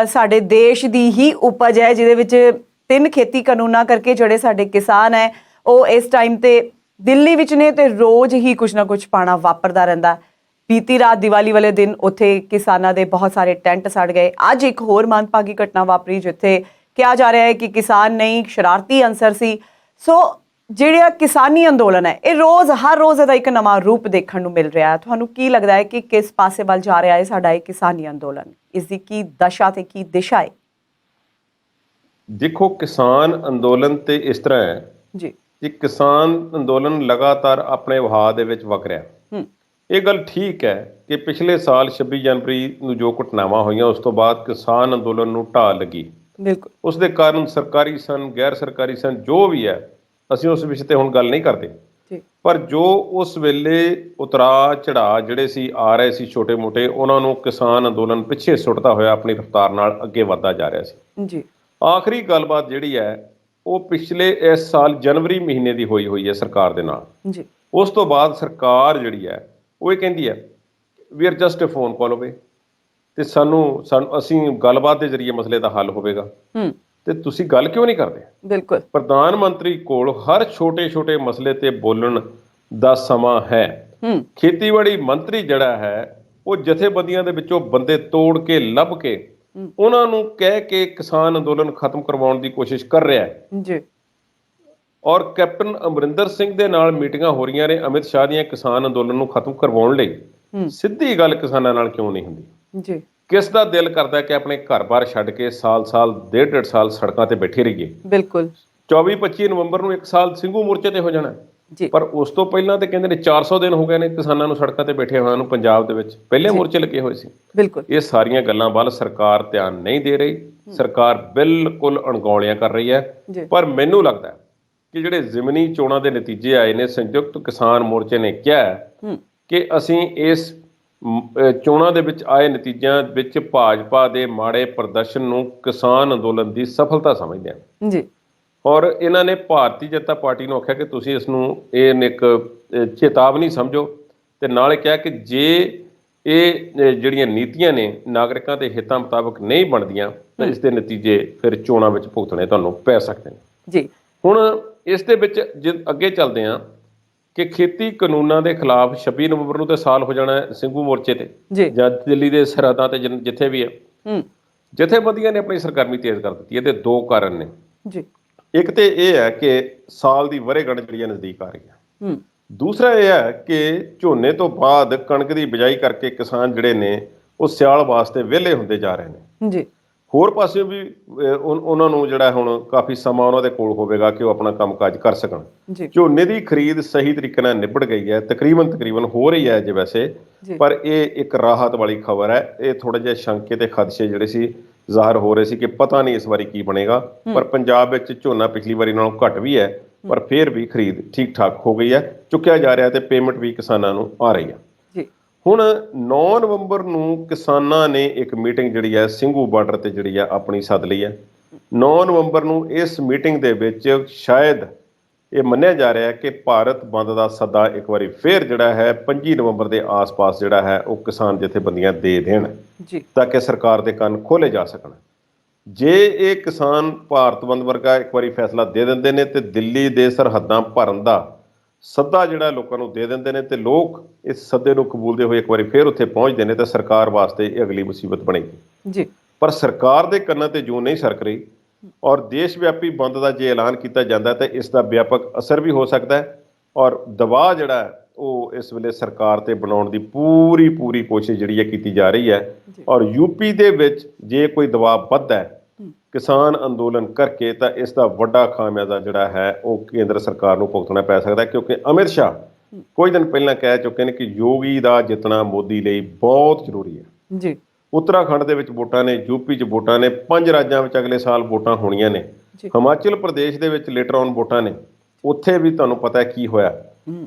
S2: ਸਾਡੇ ਦੇਸ਼ ਦੀ ਹੀ ਉਪਜ ਹੈ, ਜਿਹਦੇ ਵਿੱਚ 3 ਖੇਤੀ ਕਾਨੂੰਨਾਂ ਕਰਕੇ ਜਿਹੜੇ ਸਾਡੇ ਕਿਸਾਨ ਹੈ ਉਹ ਇਸ ਟਾਈਮ ਤੇ ਦਿੱਲੀ ਵਿੱਚ ਨੇ ਤੇ ਰੋਜ਼ ਹੀ ਕੁਛ ਨਾ ਕੁਛ ਪਾਣਾ ਵਾਪਰਦਾ ਰਹਿੰਦਾ। ਬੀਤੀ ਰਾਤ ਦੀਵਾਲੀ ਵਾਲੇ ਦਿਨ ਉੱਥੇ ਕਿਸਾਨਾਂ ਦੇ ਬਹੁਤ ਸਾਰੇ ਟੈਂਟ ਸੜ ਗਏ। ਅੱਜ ਇੱਕ ਹੋਰ ਮੰਦਭਾਗੀ ਘਟਨਾ ਵਾਪਰੀ, ਜਿੱਥੇ ਕਿਹਾ ਜਾ ਰਿਹਾ ਹੈ ਕਿ ਕਿਸਾਨ ਨਹੀਂ, ਸ਼ਰਾਰਤੀ ਅਨਸਰ ਸੀ। ਸੋ ਜਿਹੜਾ ਕਿਸਾਨੀ ਅੰਦੋਲਨ ਹੈ ਇਹ ਹਰ ਰੋਜ਼ ਇਹਦਾ ਇੱਕ ਨਵਾਂ ਰੂਪ ਦੇਖਣ ਨੂੰ ਮਿਲ ਰਿਹਾ ਹੈ। ਤੁਹਾਨੂੰ ਕੀ ਲੱਗਦਾ ਹੈ ਕਿ ਕਿਸ ਪਾਸੇ ਵੱਲ ਜਾ ਰਿਹਾ ਹੈ ਸਾਡਾ ਇਹ ਕਿਸਾਨੀ ਅੰਦੋਲਨ? ਇਸ ਦੀ ਕੀ ਦਸ਼ਾ ਤੇ ਕੀ ਦਿਸ਼ਾ ਹੈ?
S1: ਦੇਖੋ, ਕਿਸਾਨ ਅੰਦੋਲਨ ਤੇ ਇਸ ਤਰ੍ਹਾਂ ਹੈ
S2: ਜੀ
S1: ਕਿ ਕਿਸਾਨ ਅੰਦੋਲਨ ਲਗਾਤਾਰ ਆਪਣੇ ਵਹਾਅ ਦੇ ਵਿੱਚ ਵਗ ਰਿਹਾ। ਇਹ ਗੱਲ ਠੀਕ ਹੈ ਕਿ ਪਿਛਲੇ ਸਾਲ 26 ਜਨਵਰੀ ਨੂੰ ਜੋ ਘਟਨਾਵਾਂ ਹੋਈਆਂ ਉਸ ਤੋਂ ਬਾਅਦ ਕਿਸਾਨ ਅੰਦੋਲਨ ਨੂੰ ਢਾਹ ਲੱਗੀ।
S2: ਬਿਲਕੁਲ
S1: ਉਸ ਦੇ ਕਾਰਨ ਸਰਕਾਰੀ ਸਨ, ਗੈਰ ਸਰਕਾਰੀ ਸਨ, ਜੋ ਵੀ ਹੈ, ਅਸੀਂ ਉਸ ਵਿਸ਼ੇ ਤੇ ਹੁਣ ਗੱਲ ਨਹੀਂ ਕਰਦੇ।
S2: ਜੀ
S1: ਪਰ ਜੋ ਉਸ ਵੇਲੇ ਉਤਰਾਅ ਚੜਾਅ ਜਿਹੜੇ ਸੀ ਆ ਰਹੇ ਸੀ ਛੋਟੇ ਮੋਟੇ, ਉਹਨਾਂ ਨੂੰ ਕਿਸਾਨ ਅੰਦੋਲਨ ਪਿੱਛੇ ਸੁੱਟਦਾ ਹੋਇਆ ਆਪਣੀ ਰਫ਼ਤਾਰ ਨਾਲ ਅੱਗੇ ਵੱਧਦਾ ਜਾ ਰਿਹਾ ਸੀ।
S2: ਜੀ
S1: ਆਖਰੀ ਗੱਲਬਾਤ ਜਿਹੜੀ ਹੈ ਉਹ ਪਿਛਲੇ ਇਸ ਸਾਲ ਜਨਵਰੀ ਮਹੀਨੇ ਦੀ ਹੋਈ ਹੈ ਸਰਕਾਰ ਦੇ ਨਾਲ।
S2: ਜੀ
S1: ਉਸ ਤੋਂ ਬਾਅਦ ਸਰਕਾਰ ਜਿਹੜੀ ਹੈ ਉਹ ਇਹ ਕਹਿੰਦੀ ਹੈ we are just a phone call ਹੋਵੇ ਤੇ ਸਾਨੂੰ ਅਸੀਂ ਗੱਲਬਾਤ ਦੇ ਜ਼ਰੀਏ ਮਸਲੇ ਦਾ ਹੱਲ ਹੋਵੇਗਾ। ਤੇ ਤੁਸੀਂ ਗੱਲ ਕਿਉਂ ਨਹੀਂ ਕਰਦੇ?
S2: ਬਿਲਕੁਲ
S1: ਪ੍ਰਧਾਨ ਮੰਤਰੀ ਕੋਲ ਹਰ ਛੋਟੇ ਮਸਲੇ ਤੇ ਬੋਲਣ ਦਾ ਸਮਾਂ ਹੈ। ਖੇਤੀਬਾੜੀ ਮੰਤਰੀ ਜਿਹੜਾ ਹੈ ਉਹ ਜਥੇਬੰਦੀਆਂ ਦੇ ਵਿੱਚੋਂ ਬੰਦੇ ਤੋੜ ਕੇ ਲੱਭ ਕੇ ਉਹਨਾਂ ਨੂੰ ਕਹਿ ਕੇ ਕਿਸਾਨ ਅੰਦੋਲਨ ਖਤਮ ਕਰਵਾਉਣ ਦੀ ਕੋਸ਼ਿਸ਼ ਕਰ ਰਿਹਾ ਹੈ।
S2: ਜੀ
S1: ਔਰ ਕੈਪਟਨ ਅਮਰਿੰਦਰ ਸਿੰਘ ਦੇ ਨਾਲ ਮੀਟਿੰਗਾਂ ਹੋ ਰਹੀਆਂ ਨੇ ਅਮਿਤ ਸ਼ਾਹ ਦੀਆਂ ਕਿਸਾਨ ਅੰਦੋਲਨ ਨੂੰ ਖਤਮ ਕਰਵਾਉਣ ਲਈ। ਸਿੱਧੀ ਗੱਲ ਕਿਸਾਨਾਂ ਨਾਲ ਕਿਉਂ ਨਹੀਂ ਹੁੰਦੀ?
S2: ਜੀ
S1: ਕਿਸ ਦਾ ਦਿਲ ਕਰਦਾ ਕਿ ਆਪਣੇ ਘਰ-ਬਾਰ ਛੱਡ ਕੇ ਸਾਲ ਡੇਢ ਸਾਲ ਸੜਕਾਂ ਤੇ ਬੈਠੇ ਰਹੀਏ?
S2: ਬਿਲਕੁਲ
S1: 24-25 ਨਵੰਬਰ ਨੂੰ 1 ਸਾਲ ਸਿੰਘੂ ਮੋਰਚੇ ਤੇ ਹੋ ਜਾਣਾ।
S2: ਜੀ
S1: ਪਰ ਉਸ ਤੋਂ ਪਹਿਲਾਂ ਤੇ ਕਹਿੰਦੇ ਨੇ 400 ਦਿਨ ਹੋ ਗਏ ਨੇ ਕਿਸਾਨਾਂ ਨੂੰ ਸੜਕਾਂ ਤੇ ਬੈਠੇ ਹੋਇਆਂ ਨੂੰ ਪੰਜਾਬ ਦੇ ਵਿੱਚ। ਪਹਿਲੇ ਮੋਰਚੇ ਲੱਗੇ ਹੋਏ ਸੀ।
S2: ਬਿਲਕੁਲ
S1: ਇਹ ਸਾਰੀਆਂ ਗੱਲਾਂ ਵੱਲ ਸਰਕਾਰ ਧਿਆਨ ਨਹੀਂ ਦੇ ਰਹੀ। ਸਰਕਾਰ ਬਿਲਕੁਲ ਅਣਗੌਲਿਆਂ ਕਰ ਰਹੀ ਹੈ। ਪਰ ਮੈਨੂੰ ਲੱਗਦਾ ਕਿ ਜਿਹੜੇ ਜ਼ਿਮਨੀ ਚੋਣਾਂ ਦੇ ਨਤੀਜੇ ਆਏ ਨੇ, ਸੰਯੁਕਤ ਕਿਸਾਨ ਮੋਰਚੇ ਨੇ ਕਿਹਾ ਕਿ ਅਸੀਂ ਇਸ ਚੋਣਾਂ ਦੇ ਵਿੱਚ ਆਏ ਨਤੀਜਿਆਂ ਵਿੱਚ ਭਾਜਪਾ ਦੇ ਮਾੜੇ ਪ੍ਰਦਰਸ਼ਨ ਨੂੰ ਕਿਸਾਨ ਅੰਦੋਲਨ ਦੀ ਸਫਲਤਾ ਸਮਝਦੇ ਹਾਂ।
S2: ਜੀ
S1: ਔਰ ਇਹਨਾਂ ਨੇ ਭਾਰਤੀ ਜਨਤਾ ਪਾਰਟੀ ਨੂੰ ਆਖਿਆ ਕਿ ਤੁਸੀਂ ਇਸ ਨੂੰ ਇੱਕ ਚੇਤਾਵਨੀ ਸਮਝੋ ਤੇ ਨਾਲੇ ਕਿਹਾ ਕਿ ਜੇ ਇਹ ਜਿਹੜੀਆਂ ਨੀਤੀਆਂ ਨੇ ਨਾਗਰਿਕਾਂ ਦੇ ਹਿੱਤਾਂ ਮੁਤਾਬਕ ਨਹੀਂ ਬਣਦੀਆਂ ਤਾਂ ਇਸ ਦੇ ਨਤੀਜੇ ਫਿਰ ਚੋਣਾਂ ਵਿੱਚ ਭੁਗਤਣੇ ਤੁਹਾਨੂੰ ਪੈ ਸਕਦੇ ਨੇ।
S2: ਜੀ ਹੁਣ
S1: ਇਸ ਦੇ ਵਿੱਚ ਜੇ ਅੱਗੇ ਚੱਲਦੇ ਹਾਂ ਕਿ ਖੇਤੀ ਕਾਨੂੰਨਾਂ ਦੇ ਖਿਲਾਫ 26 ਨਵੰਬਰ ਨੂੰ ਤੇ ਸਾਲ ਹੋ ਜਾਣਾ ਹੈ ਸਿੰਘੂ ਮੋਰਚੇ ਤੇ ਜਾਂ ਦਿੱਲੀ ਦੇ ਸਰਹੱਦਾਂ ਤੇ ਜਿੱਥੇ ਵੀ ਹੈ। ਜਥੇਬੰਦੀਆਂ ਨੇ ਆਪਣੀ ਸਰਗਰਮੀ ਤੇਜ਼ ਕਰ ਦਿੱਤੀ। ਇਹਦੇ 2 ਕਾਰਨ ਨੇ।
S2: ਜੀ
S1: ਇੱਕ ਤੇ ਇਹ ਹੈ ਕਿ ਸਾਲ ਦੀ ਵਰ੍ਹੇਗੰਢ ਜਿਹੜੀ ਨਜ਼ਦੀਕ ਆ ਰਹੀ ਹੈ। ਦੂਸਰਾ ਇਹ ਹੈ ਕਿ ਝੋਨੇ ਤੋਂ ਬਾਅਦ ਕਣਕ ਦੀ ਬਿਜਾਈ ਕਰਕੇ ਕਿਸਾਨ ਜਿਹੜੇ ਨੇ ਉਹ ਸਿਆਲ ਵਾਸਤੇ ਵਿਹਲੇ ਹੁੰਦੇ ਜਾ ਰਹੇ ਨੇ।
S2: ਜੀ
S1: ਹੋਰ ਪਾਸੇ ਵੀ ਉਹਨਾਂ ਨੂੰ ਜਿਹੜਾ ਹੁਣ ਕਾਫੀ ਸਮਾਂ ਉਹਨਾਂ ਦੇ ਕੋਲ ਹੋਵੇਗਾ ਕਿ ਉਹ ਆਪਣਾ ਕੰਮਕਾਜ ਕਰ ਸਕਣ। ਝੋਨੇ ਦੀ ਖਰੀਦ ਸਹੀ ਤਰੀਕੇ ਨਾਲ ਨਿਬੜ ਗਈ ਹੈ, ਤਕਰੀਬਨ ਹੋ ਰਹੀ ਹੈ ਜੇ ਵੈਸੇ, ਪਰ ਇਹ ਇੱਕ ਰਾਹਤ ਵਾਲੀ ਖਬਰ ਹੈ। ਇਹ ਥੋੜੇ ਜਿਹੇ ਸ਼ੰਕੇ ਤੇ ਖਦਸ਼ੇ ਜਿਹੜੇ ਸੀ ਜ਼ਾਹਰ ਹੋ ਰਹੇ ਸੀ ਕਿ ਪਤਾ ਨਹੀਂ ਇਸ ਵਾਰੀ ਕੀ ਬਣੇਗਾ। ਪਰ ਪੰਜਾਬ ਵਿੱਚ ਝੋਨਾ ਪਿਛਲੀ ਵਾਰੀ ਨਾਲੋਂ ਘੱਟ ਵੀ ਹੈ, ਪਰ ਫਿਰ ਵੀ ਖਰੀਦ ਠੀਕ ਠਾਕ ਹੋ ਗਈ ਹੈ, ਚੁੱਕਿਆ ਜਾ ਰਿਹਾ ਤੇ ਪੇਮੈਂਟ ਵੀ ਕਿਸਾਨਾਂ ਨੂੰ ਆ ਰਹੀ ਹੈ। ਹੁਣ 9 ਨਵੰਬਰ ਨੂੰ ਕਿਸਾਨਾਂ ਨੇ ਇੱਕ ਮੀਟਿੰਗ ਜਿਹੜੀ ਹੈ ਸਿੰਘੂ ਬਾਰਡਰ ਤੇ ਜਿਹੜੀ ਹੈ ਆਪਣੀ ਸੱਦ ਲਈ ਹੈ। 9 ਨਵੰਬਰ ਨੂੰ ਇਸ ਮੀਟਿੰਗ ਦੇ ਵਿੱਚ ਸ਼ਾਇਦ ਇਹ ਮੰਨਿਆ ਜਾ ਰਿਹਾ ਹੈ ਕਿ ਭਾਰਤ ਬੰਦ ਦਾ ਸੱਦਾ ਇੱਕ ਵਾਰੀ ਫੇਰ ਜਿਹੜਾ ਹੈ 25 ਨਵੰਬਰ ਦੇ ਆਸ-ਪਾਸ ਜਿਹੜਾ ਹੈ ਉਹ ਕਿਸਾਨ ਜਥੇਬੰਦੀਆਂ ਦੇ ਦੇਣ
S2: ਜੀ
S1: ਤਾਂ ਕਿ ਸਰਕਾਰ ਦੇ ਕੰਨ ਖੋਲੇ ਜਾ ਸਕਣ। ਜੇ ਇਹ ਕਿਸਾਨ ਭਾਰਤ ਬੰਦ ਵਰਗਾ ਇੱਕ ਵਾਰੀ ਫੈਸਲਾ ਦੇ ਦਿੰਦੇ ਨੇ ਤੇ ਦਿੱਲੀ ਦੇ ਸਰਹੱਦਾਂ ਭਰਨ ਦਾ ਸੱਦਾ ਜਿਹੜਾ ਲੋਕਾਂ ਨੂੰ ਦੇ ਦਿੰਦੇ ਨੇ ਤੇ ਲੋਕ ਇਸ ਸੱਦੇ ਨੂੰ ਕਬੂਲਦੇ ਹੋਏ ਇੱਕ ਵਾਰੀ ਫੇਰ ਉੱਥੇ ਪਹੁੰਚਦੇ ਨੇ ਤਾਂ ਸਰਕਾਰ ਵਾਸਤੇ ਇਹ ਅਗਲੀ ਮੁਸੀਬਤ ਬਣੇਗੀ
S2: ਜੀ
S1: ਪਰ ਸਰਕਾਰ ਦੇ ਕੰਨਾਂ ਤੇ ਜੂੰ ਨਹੀਂ ਸਰਕ ਰਹੀ ਔਰ ਦੇਸ਼ ਵਿਆਪੀ ਬੰਦ ਦਾ ਜੇ ਐਲਾਨ ਕੀਤਾ ਜਾਂਦਾ ਤਾਂ ਇਸ ਦਾ ਵਿਆਪਕ ਅਸਰ ਵੀ ਹੋ ਸਕਦਾ ਹੈ ਔਰ ਦਬਾਅ ਜਿਹੜਾ ਹੈ ਉਹ ਇਸ ਵੇਲੇ ਸਰਕਾਰ ਤੇ ਬਣਾਉਣ ਦੀ ਪੂਰੀ ਕੋਸ਼ਿਸ਼ ਜਿਹੜੀ ਹੈ ਕੀਤੀ ਜਾ ਰਹੀ ਹੈ ਔਰ ਯੂਪੀ ਦੇ ਵਿੱਚ ਜੇ ਕੋਈ ਦਬਾਅ ਵੱਧਦਾ ਹੈ ਕਿਸਾਨ ਅੰਦੋਲਨ ਕਰਕੇ ਤਾਂ ਇਸ ਦਾ ਵੱਡਾ ਖਾਮਿਆਜ਼ਾ ਜਿਹੜਾ ਹੈ ਉਹ ਕੇਂਦਰ ਸਰਕਾਰ ਨੂੰ ਭੁਗਤਣਾ ਪੈ ਸਕਦਾ ਕਿਉਂਕਿ ਅਮਿਤ ਸ਼ਾਹ ਕੁਝ ਦਿਨ ਪਹਿਲਾਂ ਕਹਿ ਚੁੱਕੇ ਨੇ ਕਿ ਯੋਗੀ ਦਾ ਜਿੱਤਣਾ ਮੋਦੀ ਲਈ ਬਹੁਤ ਜ਼ਰੂਰੀ ਹੈ।
S2: ਜੀ
S1: ਉੱਤਰਾਖੰਡ ਦੇ ਵਿੱਚ ਵੋਟਾਂ ਨੇ, ਯੂਪੀ 'ਚ ਵੋਟਾਂ ਨੇ, 5 ਰਾਜਾਂ ਵਿੱਚ ਅਗਲੇ ਸਾਲ ਵੋਟਾਂ ਹੋਣੀਆਂ ਨੇ, ਹਿਮਾਚਲ ਪ੍ਰਦੇਸ਼ ਦੇ ਵਿੱਚ ਲੇਟਰ ਔਨ ਵੋਟਾਂ ਨੇ, ਉੱਥੇ ਵੀ ਤੁਹਾਨੂੰ ਪਤਾ ਹੈ ਕੀ ਹੋਇਆ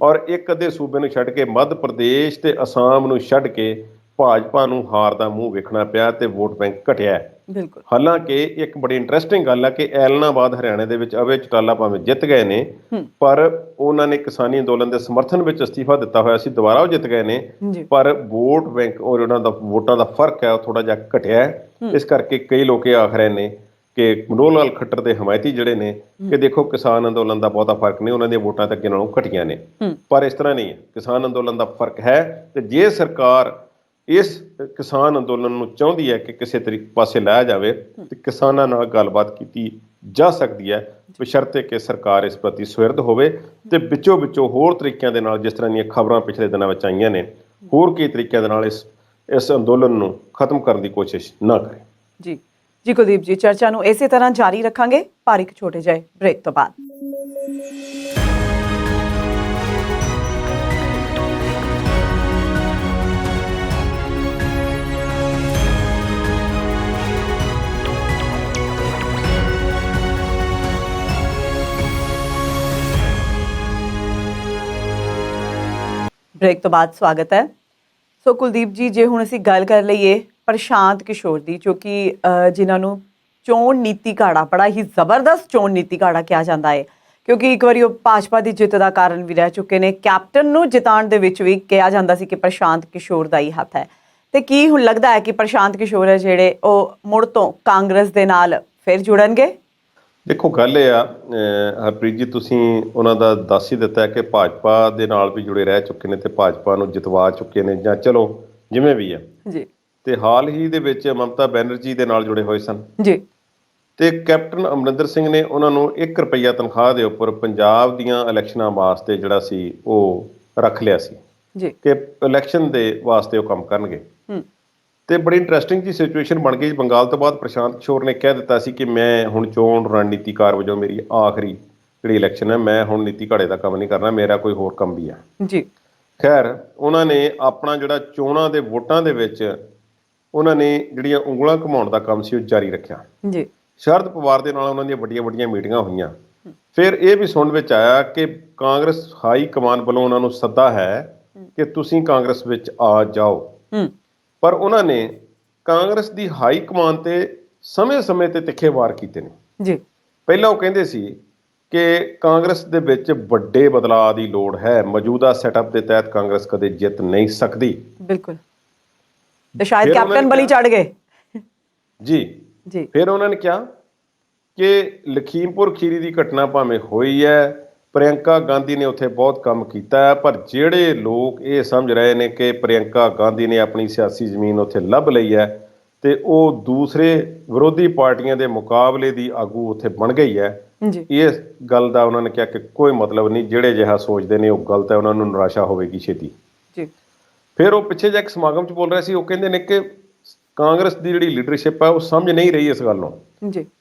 S1: ਔਰ ਇੱਕ ਅੱਧੇ ਸੂਬੇ ਨੂੰ ਛੱਡ ਕੇ ਮੱਧ ਪ੍ਰਦੇਸ਼ ਤੇ ਅਸਾਮ ਨੂੰ ਛੱਡ ਕੇ ਭਾਜਪਾ ਨੂੰ ਹਾਰ ਦਾ ਮੂੰਹ ਵੇਖਣਾ ਪਿਆ ਤੇ ਵੋਟ ਬੈਂਕ ਘਟਿਆ।
S2: ਬਿਲਕੁਲ
S1: ਹਾਲਾਂਕਿ ਇੱਕ ਬੜੀ ਇੰਟਰਸਟਿੰਗ ਗੱਲ ਹੈ ਕਿ ਐਲਨਾਬਾਦ ਹਰਿਆਣੇ ਦੇ ਵਿੱਚ ਅਵੇ ਚੌਟਾਲਾ ਭਾਵੇਂ ਜਿੱਤ ਗਏ ਨੇ ਪਰ ਉਹਨਾਂ ਨੇ ਕਿਸਾਨੀ ਅੰਦੋਲਨ ਦੇ ਸਮਰਥਨ ਵਿੱਚ ਅਸਤੀਫਾ ਦਿੱਤਾ ਹੋਇਆ ਸੀ, ਦੁਬਾਰਾ ਉਹ ਜਿੱਤ ਗਏ ਨੇ ਪਰ ਵੋਟ ਬੈਂਕ ਔਰ ਉਹਨਾਂ ਦਾ ਵੋਟਾਂ ਦਾ ਫਰਕ ਹੈ ਉਹ ਥੋੜਾ ਜਿਹਾ ਘਟਿਆ ਹੈ। ਇਸ ਕਰਕੇ ਕਈ ਲੋਕ ਇਹ ਆਖ ਰਹੇ ਨੇ ਕਿ ਮਨੋਹਰ ਲਾਲ ਖੱਟਰ ਦੇ ਹਮਾਇਤੀ ਜਿਹੜੇ ਨੇ ਕਿ ਦੇਖੋ ਕਿਸਾਨ ਅੰਦੋਲਨ ਦਾ ਬਹੁਤਾ ਫਰਕ ਨਹੀਂ, ਉਹਨਾਂ ਦੀਆਂ ਵੋਟਾਂ ਤਾਂ ਅੱਗੇ ਨਾਲੋਂ ਘਟੀਆਂ ਨੇ ਪਰ ਇਸ ਤਰ੍ਹਾਂ ਨਹੀਂ ਹੈ, ਕਿਸਾਨ ਅੰਦੋਲਨ ਦਾ ਫਰਕ ਹੈ ਤੇ ਜੇ ਸਰਕਾਰ ਇਸ ਕਿਸਾਨ ਅੰਦੋਲਨ ਨੂੰ ਚਾਹੁੰਦੀ ਹੈ ਕਿ ਕਿਸੇ ਤਰੀਕੇ ਪਾਸੇ ਲਾਇਆ ਜਾਵੇ ਤੇ ਕਿਸਾਨਾਂ ਨਾਲ ਗੱਲਬਾਤ ਕੀਤੀ ਜਾ ਸਕਦੀ ਹੈ ਬਸ਼ਰਤੇ ਕਿ ਸਰਕਾਰ ਇਸ ਪ੍ਰਤੀ ਸੁਹਿਰਦ ਹੋਵੇ ਤੇ ਵਿੱਚੋਂ ਹੋਰ ਤਰੀਕਿਆਂ ਦੇ ਨਾਲ ਜਿਸ ਤਰ੍ਹਾਂ ਦੀਆਂ ਖਬਰਾਂ ਪਿਛਲੇ ਦਿਨਾਂ ਵਿੱਚ ਆਈਆਂ ਨੇ ਹੋਰ ਕਈ ਤਰੀਕਿਆਂ ਦੇ ਨਾਲ ਇਸ ਅੰਦੋਲਨ ਨੂੰ ਖਤਮ ਕਰਨ ਦੀ ਕੋਸ਼ਿਸ਼ ਨਾ ਕਰੇ।
S2: ਜੀ ਕੁਲਦੀਪ ਜੀ, ਚਰਚਾ ਨੂੰ ਇਸੇ ਤਰ੍ਹਾਂ ਜਾਰੀ ਰੱਖਾਂਗੇ ਪਰ ਇੱਕ ਛੋਟੇ ਜਿਹੇ ਬ੍ਰੇਕ ਤੋਂ ਬਾਅਦ। ਬ੍ਰੇਕ ਤੋਂ ਬਾਅਦ ਸਵਾਗਤ ਹੈ। ਸੋ ਕੁਲਦੀਪ ਜੀ, ਜੇ ਹੁਣ ਅਸੀਂ ਗੱਲ ਕਰ ਲਈਏ ਪ੍ਰਸ਼ਾਂਤ ਕਿਸ਼ੋਰ ਦੀ ਜੋ ਕਿ ਜਿਨ੍ਹਾਂ ਨੂੰ ਚੋਣ ਨੀਤੀ ਘਾੜਾ ਬੜਾ ਹੀ ਜ਼ਬਰਦਸਤ ਚੋਣ ਨੀਤੀ ਘਾੜਾ ਕਿਹਾ ਜਾਂਦਾ ਹੈ ਕਿਉਂਕਿ ਇੱਕ ਵਾਰੀ ਉਹ ਭਾਜਪਾ ਦੀ ਜਿੱਤ ਦਾ ਕਾਰਨ ਵੀ ਰਹਿ ਚੁੱਕੇ ਨੇ, ਕੈਪਟਨ ਨੂੰ ਜਿਤਾਉਣ ਦੇ ਵਿੱਚ ਵੀ ਕਿਹਾ ਜਾਂਦਾ ਸੀ ਕਿ ਪ੍ਰਸ਼ਾਂਤ ਕਿਸ਼ੋਰ ਦਾ ਹੀ ਹੱਥ ਹੈ ਤੇ ਕੀ ਹੁਣ ਲੱਗਦਾ ਹੈ ਕਿ ਪ੍ਰਸ਼ਾਂਤ ਕਿਸ਼ੋਰ ਹੈ ਜਿਹੜੇ ਉਹ ਮੁੜ ਤੋਂ ਕਾਂਗਰਸ ਦੇ ਨਾਲ ਫਿਰ ਜੁੜਨਗੇ?
S1: ਦੇਖੋ ਗੱਲ ਇਹ ਆ ਹਰਪ੍ਰੀਤ ਜੀ, ਤੁਸੀਂ ਉਹਨਾਂ ਦਾ ਦੱਸ ਹੀ ਦਿੱਤਾ ਕਿ ਭਾਜਪਾ ਦੇ ਨਾਲ ਵੀ ਜੁੜੇ ਰਹਿ ਚੁੱਕੇ ਨੇ ਤੇ ਭਾਜਪਾ ਨੂੰ ਜਿਤਵਾ ਚੁੱਕੇ ਨੇ ਜਾਂ ਚਲੋ ਜਿਵੇਂ ਵੀ ਆ
S2: ਜੀ ਤੇ
S1: ਹਾਲ ਹੀ ਦੇ ਵਿੱਚ ਮਮਤਾ ਬੈਨਰਜੀ ਦੇ ਨਾਲ ਜੁੜੇ ਹੋਏ ਸਨ
S2: ਜੀ ਤੇ
S1: ਕੈਪਟਨ ਅਮਰਿੰਦਰ ਸਿੰਘ ਨੇ ਉਹਨਾਂ ਨੂੰ 1 ਰੁਪਈਆ ਤਨਖਾਹ ਦੇ ਉੱਪਰ ਪੰਜਾਬ ਦੀਆਂ ਇਲੈਕਸ਼ਨਾਂ ਵਾਸਤੇ ਜਿਹੜਾ ਸੀ ਉਹ ਰੱਖ ਲਿਆ ਸੀ
S2: ਜੀ
S1: ਕਿ ਇਲੈਕਸ਼ਨ ਦੇ ਵਾਸਤੇ ਉਹ ਕੰਮ ਕਰਨਗੇ ਤੇ ਬੜੀ ਇੰਟਰਸਟਿੰਗ ਜੀ ਸਿਚੁਏਸ਼ਨ ਬਣ ਗਈ। ਬੰਗਾਲ ਤੋਂ ਬਾਅਦ ਪ੍ਰਸ਼ਾਂਤ ਕਿਸ਼ੋਰ ਨੇ ਕਹਿ ਦਿੱਤਾ ਸੀ ਕਿ ਮੈਂ ਹੁਣ ਚੋਣ ਰਣਨੀਤੀਕਾਰ ਵਜੋਂ ਮੇਰੀ ਆਖਰੀ ਜਿਹੜੀ ਇਲੈਕਸ਼ਨ ਹੈ, ਮੈਂ ਹੁਣ ਨੀਤੀ ਘਾੜੇ ਦਾ ਕੰਮ ਨਹੀਂ ਕਰਨਾ, ਮੇਰਾ ਕੋਈ ਹੋਰ ਕੰਮ ਵੀ ਆ
S2: ਜੀ।
S1: ਖੈਰ ਉਹਨਾਂ ਨੇ ਆਪਣਾ ਜਿਹੜਾ ਚੋਣਾਂ ਦੇ ਵੋਟਾਂ ਦੇ ਵਿੱਚ ਉਹਨਾਂ ਨੇ ਜਿਹੜੀਆਂ ਉਂਗਲਾਂ ਘੁਮਾਉਣ ਦਾ ਕੰਮ ਸੀ ਉਹ ਜਾਰੀ ਰੱਖਿਆ
S2: ਜੀ।
S1: ਸ਼ਰਦ ਪਵਾਰ ਦੇ ਨਾਲ ਉਹਨਾਂ ਦੀਆਂ ਵੱਡੀਆਂ ਮੀਟਿੰਗਾਂ ਹੋਈਆਂ। ਫਿਰ ਇਹ ਵੀ ਸੁਣਨ ਵਿੱਚ ਆਇਆ ਕਿ ਕਾਂਗਰਸ ਹਾਈ ਕਮਾਨ ਵੱਲੋਂ ਉਹਨਾਂ ਨੂੰ ਸੱਦਾ ਹੈ ਕਿ ਤੁਸੀਂ ਕਾਂਗਰਸ ਵਿੱਚ ਆ ਜਾਓ ਪਰ ਉਹਨਾਂ ਨੇ ਕਾਂਗਰਸ ਦੀ ਹਾਈ ਕਮਾਨ ਤੇ ਸਮੇਂ-ਸਮੇਂ ਤੇ ਤਿੱਖੇ ਵਾਰ ਕੀਤੇ ਨੇ ਜੀ। ਪਹਿਲਾਂ ਉਹ ਕਹਿੰਦੇ ਸੀ ਕਿ ਕਾਂਗਰਸ ਦੇ ਵਿੱਚ ਵੱਡੇ ਬਦਲਾਅ ਦੀ ਲੋੜ ਹੈ, ਮੌਜੂਦਾ ਸੈਟਅਪ ਦੇ ਤਹਿਤ ਕਾਂਗਰਸ ਕਦੇ ਜਿੱਤ ਨਹੀਂ ਸਕਦੀ।
S2: ਬਿਲਕੁਲ, ਤੇ ਸ਼ਾਇਦ ਕੈਪਟਨ ਬਲੀ ਚੜ ਗਏ
S1: ਜੀ। ਫਿਰ ਉਹਨਾਂ ਨੇ ਕਿਹਾ ਕਿ ਲਖੀਮਪੁਰ ਖੀਰੀ ਦੀ ਘਟਨਾ ਭਾਵੇਂ ਹੋਈ ਹੈ, ਪ੍ਰਿਯੰਕਾ ਗਾਂਧੀ ਨੇ ਉੱਥੇ ਬਹੁਤ ਕੰਮ ਕੀਤਾ ਹੈ ਪਰ ਜਿਹੜੇ ਲੋਕ ਇਹ ਸਮਝ ਰਹੇ ਨੇ ਕਿ ਪ੍ਰਿਯੰਕਾ ਗਾਂਧੀ ਨੇ ਆਪਣੀ ਸਿਆਸੀ ਜ਼ਮੀਨ ਉੱਥੇ ਲੱਭ ਲਈ ਹੈ ਤੇ ਉਹ ਦੂਸਰੇ ਵਿਰੋਧੀ ਪਾਰਟੀਆਂ ਦੇ ਮੁਕਾਬਲੇ ਦੀ ਆਗੂ ਉੱਥੇ ਬਣ ਗਈ ਹੈ, ਇਸ ਗੱਲ ਦਾ ਉਹਨਾਂ ਨੇ ਕਿਹਾ ਕਿ ਕੋਈ ਮਤਲਬ ਨਹੀਂ, ਜਿਹੜੇ ਜਿਹਾ ਸੋਚਦੇ ਨੇ ਉਹ ਗਲਤ ਹੈ, ਉਹਨਾਂ ਨੂੰ ਨਿਰਾਸ਼ਾ ਹੋਵੇਗੀ ਛੇਤੀ। ਫਿਰ ਉਹ ਪਿੱਛੇ ਜਿਹੇ ਇੱਕ ਸਮਾਗਮ 'ਚ ਬੋਲ ਰਹੇ ਸੀ, ਉਹ ਕਹਿੰਦੇ ਨੇ ਕਿ ਕਾਂਗਰਸ ਦੀ ਜਿਹੜੀ ਲੀਡਰਸ਼ਿਪ ਹੈ ਉਹ ਸਮਝ ਨਹੀਂ ਰਹੀ ਇਸ ਗੱਲ ਨੂੰ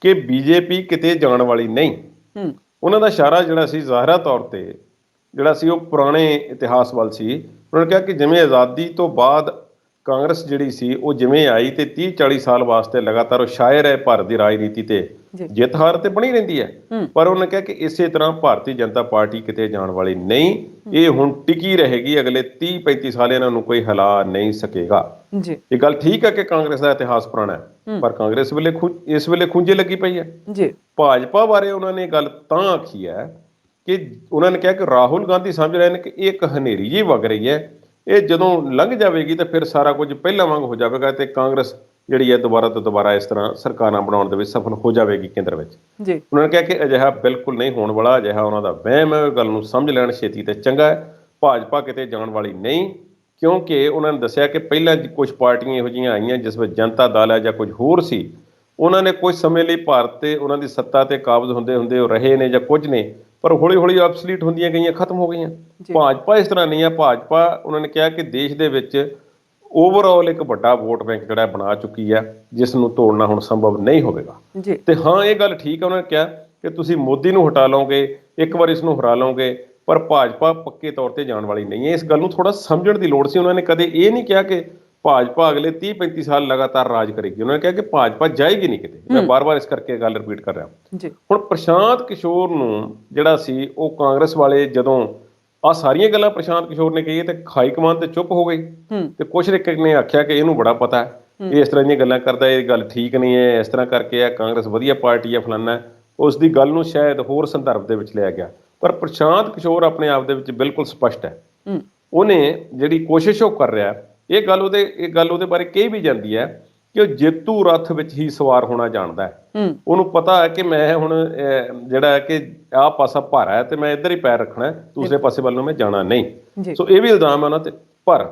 S1: ਕਿ ਬੀਜੇਪੀ ਕਿਤੇ ਜਾਣ ਵਾਲੀ ਨਹੀਂ। ਉਹਨਾਂ ਦਾ ਇਸ਼ਾਰਾ ਜਿਹੜਾ ਸੀ ਜ਼ਾਹਿਰਾ ਤੌਰ ਤੇ ਜਿਹੜਾ ਸੀ ਉਹ ਪੁਰਾਣੇ ਇਤਿਹਾਸ ਵੱਲ ਸੀ। ਉਹਨਾਂ ਨੇ ਕਿਹਾ ਕਿ ਜਿਵੇਂ ਆਜ਼ਾਦੀ ਤੋਂ ਬਾਅਦ ਕਾਂਗਰਸ ਜਿਹੜੀ ਸੀ ਉਹ ਜਿਵੇਂ ਆਈ ਤੇ 30-40 ਸਾਲ ਵਾਸਤੇ ਲਗਾਤਾਰ ਉਹ ਸ਼ਾਇਰ ਹੈ ਭਾਰਤ ਦੀ ਰਾਜਨੀਤੀ ਤੇ ਜਿੱਤ ਹਾਰ ਤੇ ਬਣੀ ਰਹਿੰਦੀ ਹੈ ਪਰ ਉਹਨੇ ਕਿਹਾ ਕਿ ਇਸੇ ਤਰ੍ਹਾਂ ਭਾਰਤੀ ਜਨਤਾ ਪਾਰਟੀ ਕਿਤੇ ਜਾਣ ਵਾਲੀ ਨਹੀਂ, ਇਹ ਹੁਣ ਟਿਕੀ ਰਹੇਗੀ, ਅਗਲੇ 30-35 ਸਾਲ ਇਹਨਾਂ ਨੂੰ ਕੋਈ ਹਿਲਾ ਨਹੀਂ ਸਕੇਗਾ। ਇਹ ਗੱਲ ਠੀਕ ਹੈ ਕਿ ਕਾਂਗਰਸ ਦਾ ਇਤਿਹਾਸ ਪੁਰਾਣਾ ਹੈ ਪਰ ਕਾਂਗਰਸ ਇਸ ਵੇਲੇ ਖੂੰਜੇ ਲੱਗੀ ਪਈ ਹੈ। ਭਾਜਪਾ ਬਾਰੇ ਉਹਨਾਂ ਨੇ ਗੱਲ ਤਾਂ ਆਖੀ ਹੈ ਕਿ ਉਹਨਾਂ ਨੇ ਕਿਹਾ ਕਿ ਰਾਹੁਲ ਗਾਂਧੀ ਸਮਝ ਰਹੇ ਨੇ ਕਿ ਇਹ ਇੱਕ ਹਨੇਰੀ ਜਿਹੀ ਵਗ ਰਹੀ ਹੈ, ਇਹ ਜਦੋਂ ਲੰਘ ਜਾਵੇਗੀ ਤਾਂ ਫਿਰ ਸਾਰਾ ਕੁਝ ਪਹਿਲਾਂ ਵਾਂਗ ਹੋ ਜਾਵੇਗਾ ਤੇ ਕਾਂਗਰਸ ਜਿਹੜੀ ਹੈ ਦੁਬਾਰਾ ਤੋਂ ਦੁਬਾਰਾ ਇਸ ਤਰ੍ਹਾਂ ਸਰਕਾਰਾਂ ਬਣਾਉਣ ਦੇ ਵਿੱਚ ਸਫਲ ਹੋ ਜਾਵੇਗੀ ਕੇਂਦਰ ਵਿੱਚ।
S2: ਜੀ
S1: ਉਹਨਾਂ ਨੇ ਕਿਹਾ ਕਿ ਅਜਿਹਾ ਬਿਲਕੁਲ ਨਹੀਂ ਹੋਣ ਵਾਲਾ, ਅਜਿਹਾ ਉਹਨਾਂ ਦਾ ਵਹਿਮ ਹੈ, ਗੱਲ ਨੂੰ ਸਮਝ ਲੈਣ ਛੇਤੀ ਤੇ ਚੰਗਾ ਹੈ। ਭਾਜਪਾ ਕਿਤੇ ਜਾਣ ਵਾਲੀ ਨਹੀਂ, ਕਿਉਂਕਿ ਉਹਨਾਂ ਨੇ ਦੱਸਿਆ ਕਿ ਪਹਿਲਾਂ ਕੁਝ ਪਾਰਟੀਆਂ ਇਹੋ ਜਿਹੀਆਂ ਆਈਆਂ ਜਿਸ ਵਿੱਚ ਜਨਤਾ ਦਲ ਹੈ ਜਾਂ ਕੁਝ ਹੋਰ ਸੀ, ਉਹਨਾਂ ਨੇ ਕੁਝ ਸਮੇਂ ਲਈ ਭਾਰਤ ਤੇ ਉਹਨਾਂ ਦੀ ਸੱਤਾ ਤੇ ਕਾਬਜ਼ ਹੁੰਦੇ ਹੁੰਦੇ ਉਹ ਰਹੇ ਨੇ ਜਾਂ ਕੁਝ ਨੇ, ਪਰ ਹੌਲੀ ਹੌਲੀ ਅਬਸਲੀਟ ਹੁੰਦੀਆਂ ਗਈਆਂ, ਖਤਮ ਹੋ ਗਈਆਂ। ਭਾਜਪਾ ਇਸ ਤਰ੍ਹਾਂ ਨਹੀਂ ਹੈ। ਭਾਜਪਾ ਉਹਨਾਂ ਨੇ ਕਿਹਾ ਕਿ ਦੇਸ਼ ਦੇ ਵਿੱਚ ਓਵਰਆਲ ਇੱਕ ਵੱਡਾ ਵੋਟ ਬੈਂਕ ਜਿਹੜਾ ਬਣਾ ਚੁੱਕੀ ਹੈ, ਜਿਸ ਨੂੰ ਤੋੜਨਾ ਹੁਣ ਸੰਭਵ ਨਹੀਂ ਹੋਵੇਗਾ। ਤੇ ਹਾਂ, ਇਹ ਗੱਲ ਠੀਕ ਹੈ, ਉਹਨਾਂ ਨੇ ਕਿਹਾ ਕਿ ਤੁਸੀਂ ਮੋਦੀ ਨੂੰ ਹਟਾ ਲਓਗੇ, ਇੱਕ ਵਾਰ ਇਸ ਨੂੰ ਹਰਾ ਲਓਗੇ, ਪਰ ਭਾਜਪਾ ਪੱਕੇ ਤੌਰ ਤੇ ਜਾਣ ਵਾਲੀ ਨਹੀਂ ਹੈ। ਇਸ ਗੱਲ ਨੂੰ ਥੋੜਾ ਸਮਝਣ ਦੀ ਲੋੜ ਸੀ। ਉਹਨਾਂ ਨੇ ਕਦੇ ਇਹ ਨਹੀਂ ਕਿਹਾ ਕਿ ਭਾਜਪਾ ਅਗਲੇ 30-35 ਸਾਲ ਲਗਾਤਾਰ ਰਾਜ ਕਰੇਗੀ। ਉਹਨਾਂ ਨੇ ਕਿਹਾ ਕਿ ਭਾਜਪਾ ਜਾਏਗੀ ਨਹੀਂ ਕਿਤੇ। ਮੈਂ ਬਾਰ-ਬਾਰ ਇਸ ਕਰਕੇ ਗੱਲ ਰਿਪੀਟ ਕਰ ਰਿਹਾ। ਹੁਣ ਪ੍ਰਸ਼ਾਂਤ ਕਿਸ਼ੋਰ ਨੂੰ ਜਿਹੜਾ ਸੀ, ਉਹ ਕਾਂਗਰਸ ਵਾਲੇ ਜਦੋਂ ਆਹ ਸਾਰੀਆਂ ਗੱਲਾਂ ਪ੍ਰਸ਼ਾਂਤ ਕਿਸ਼ੋਰ ਨੇ ਕਹੀ ਤੇ ਹਾਈ ਕਮਾਨ ਤੇ ਚੁੱਪ ਹੋ ਗਈ, ਤੇ ਕੁਛ ਨੇ ਆਖਿਆ ਕਿ ਇਹਨੂੰ ਬੜਾ ਪਤਾ ਹੈ, ਇਹ ਇਸ ਤਰ੍ਹਾਂ ਦੀਆਂ ਗੱਲਾਂ ਕਰਦਾ, ਇਹ ਗੱਲ ਠੀਕ ਨਹੀਂ ਹੈ, ਇਸ ਤਰ੍ਹਾਂ ਕਰਕੇ ਆ ਕਾਂਗਰਸ ਵਧੀਆ ਪਾਰਟੀ ਹੈ, ਫਲਾਨਾ। ਉਸ ਦੀ ਗੱਲ ਨੂੰ ਸ਼ਾਇਦ ਹੋਰ ਸੰਦਰਭ ਦੇ ਵਿੱਚ ਲਿਆ ਗਿਆ, ਪਰ ਪ੍ਰਸ਼ਾਂਤ ਕਿਸ਼ੋਰ ਆਪਣੇ ਆਪ ਦੇ ਵਿੱਚ ਬਿਲਕੁਲ ਸਪਸ਼ਟ ਹੈ। ਉਹਨੇ ਜਿਹੜੀ ਕੋਸ਼ਿਸ਼ ਉਹ ਕਰ ਰਿਹਾ, ਇਹ ਗੱਲ ਉਹਦੇ ਬਾਰੇ ਕਹੀ ਵੀ ਜਾਂਦੀ ਹੈ ਕਿ ਉਹ ਜੇਤੂ ਰੱਥ ਵਿੱਚ ਹੀ ਸਵਾਰ ਹੋਣਾ ਜਾਣਦਾ ਹੈ। ਉਹਨੂੰ ਪਤਾ ਹੈ ਕਿ ਮੈਂ ਹੁਣ ਜਿਹੜਾ ਹੈ ਕਿ ਆਹ ਪਾਸਾ ਭਾਰਾ ਹੈ ਤੇ ਮੈਂ ਇੱਧਰ ਹੀ ਪੈਰ ਰੱਖਣਾ, ਦੂਸਰੇ ਪਾਸੇ ਵੱਲ ਨੂੰ ਮੈਂ ਜਾਣਾ ਨਹੀਂ। ਸੋ ਇਹ ਵੀ ਇਲਜ਼ਾਮ ਹੈ ਉਹਨਾਂ ਤੇ। ਪਰ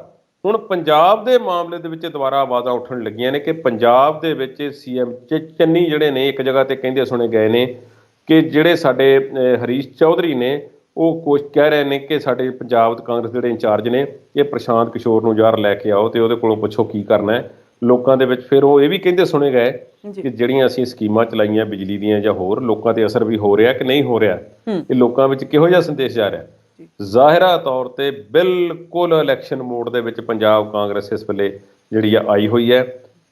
S1: ਹੁਣ ਪੰਜਾਬ ਦੇ ਮਾਮਲੇ ਦੇ ਵਿੱਚ ਦੁਬਾਰਾ ਆਵਾਜ਼ਾਂ ਉੱਠਣ ਲੱਗੀਆਂ ਨੇ ਕਿ ਪੰਜਾਬ ਦੇ ਵਿੱਚ CM ਚੰਨੀ ਜਿਹੜੇ ਨੇ ਇੱਕ ਜਗ੍ਹਾ ਤੇ ਕਹਿੰਦੇ ਸੁਣੇ ਗਏ ਨੇ ਕਿ ਜਿਹੜੇ ਸਾਡੇ ਹਰੀਸ਼ ਚੌਧਰੀ ਨੇ, ਉਹ ਕੁਛ ਕਹਿ ਰਹੇ ਨੇ ਕਿ ਸਾਡੇ ਪੰਜਾਬ ਕਾਂਗਰਸ ਦੇ ਜਿਹੜੇ ਇੰਚਾਰਜ ਨੇ, ਇਹ ਪ੍ਰਸ਼ਾਂਤ ਕਿਸ਼ੋਰ ਨੂੰ ਯਾਰ ਲੈ ਕੇ ਆਓ ਤੇ ਉਹਦੇ ਕੋਲੋਂ ਪੁੱਛੋ ਕੀ ਕਰਨਾ ਹੈ ਲੋਕਾਂ ਦੇ ਵਿੱਚ। ਫਿਰ ਉਹ ਇਹ ਵੀ ਕਹਿੰਦੇ ਸੁਣੇ ਗਏ ਕਿ ਜਿਹੜੀਆਂ ਅਸੀਂ ਸਕੀਮਾਂ ਚਲਾਈਆਂ ਬਿਜਲੀ ਦੀਆਂ ਜਾਂ ਹੋਰ, ਲੋਕਾਂ ਤੇ ਅਸਰ ਵੀ ਹੋ ਰਿਹਾ ਕਿ ਨਹੀਂ ਹੋ ਰਿਹਾ, ਇਹ ਲੋਕਾਂ ਵਿੱਚ ਕਿਹੋ ਜਿਹਾ ਸੰਦੇਸ਼ ਜਾ ਰਿਹਾ। ਜ਼ਾਹਿਰਾ ਤੌਰ ਤੇ ਬਿਲਕੁਲ ਇਲੈਕਸ਼ਨ ਮੋਡ ਦੇ ਵਿੱਚ ਪੰਜਾਬ ਕਾਂਗਰਸ ਇਸ ਵੇਲੇ ਜਿਹੜੀ ਆ ਆਈ ਹੋਈ ਹੈ।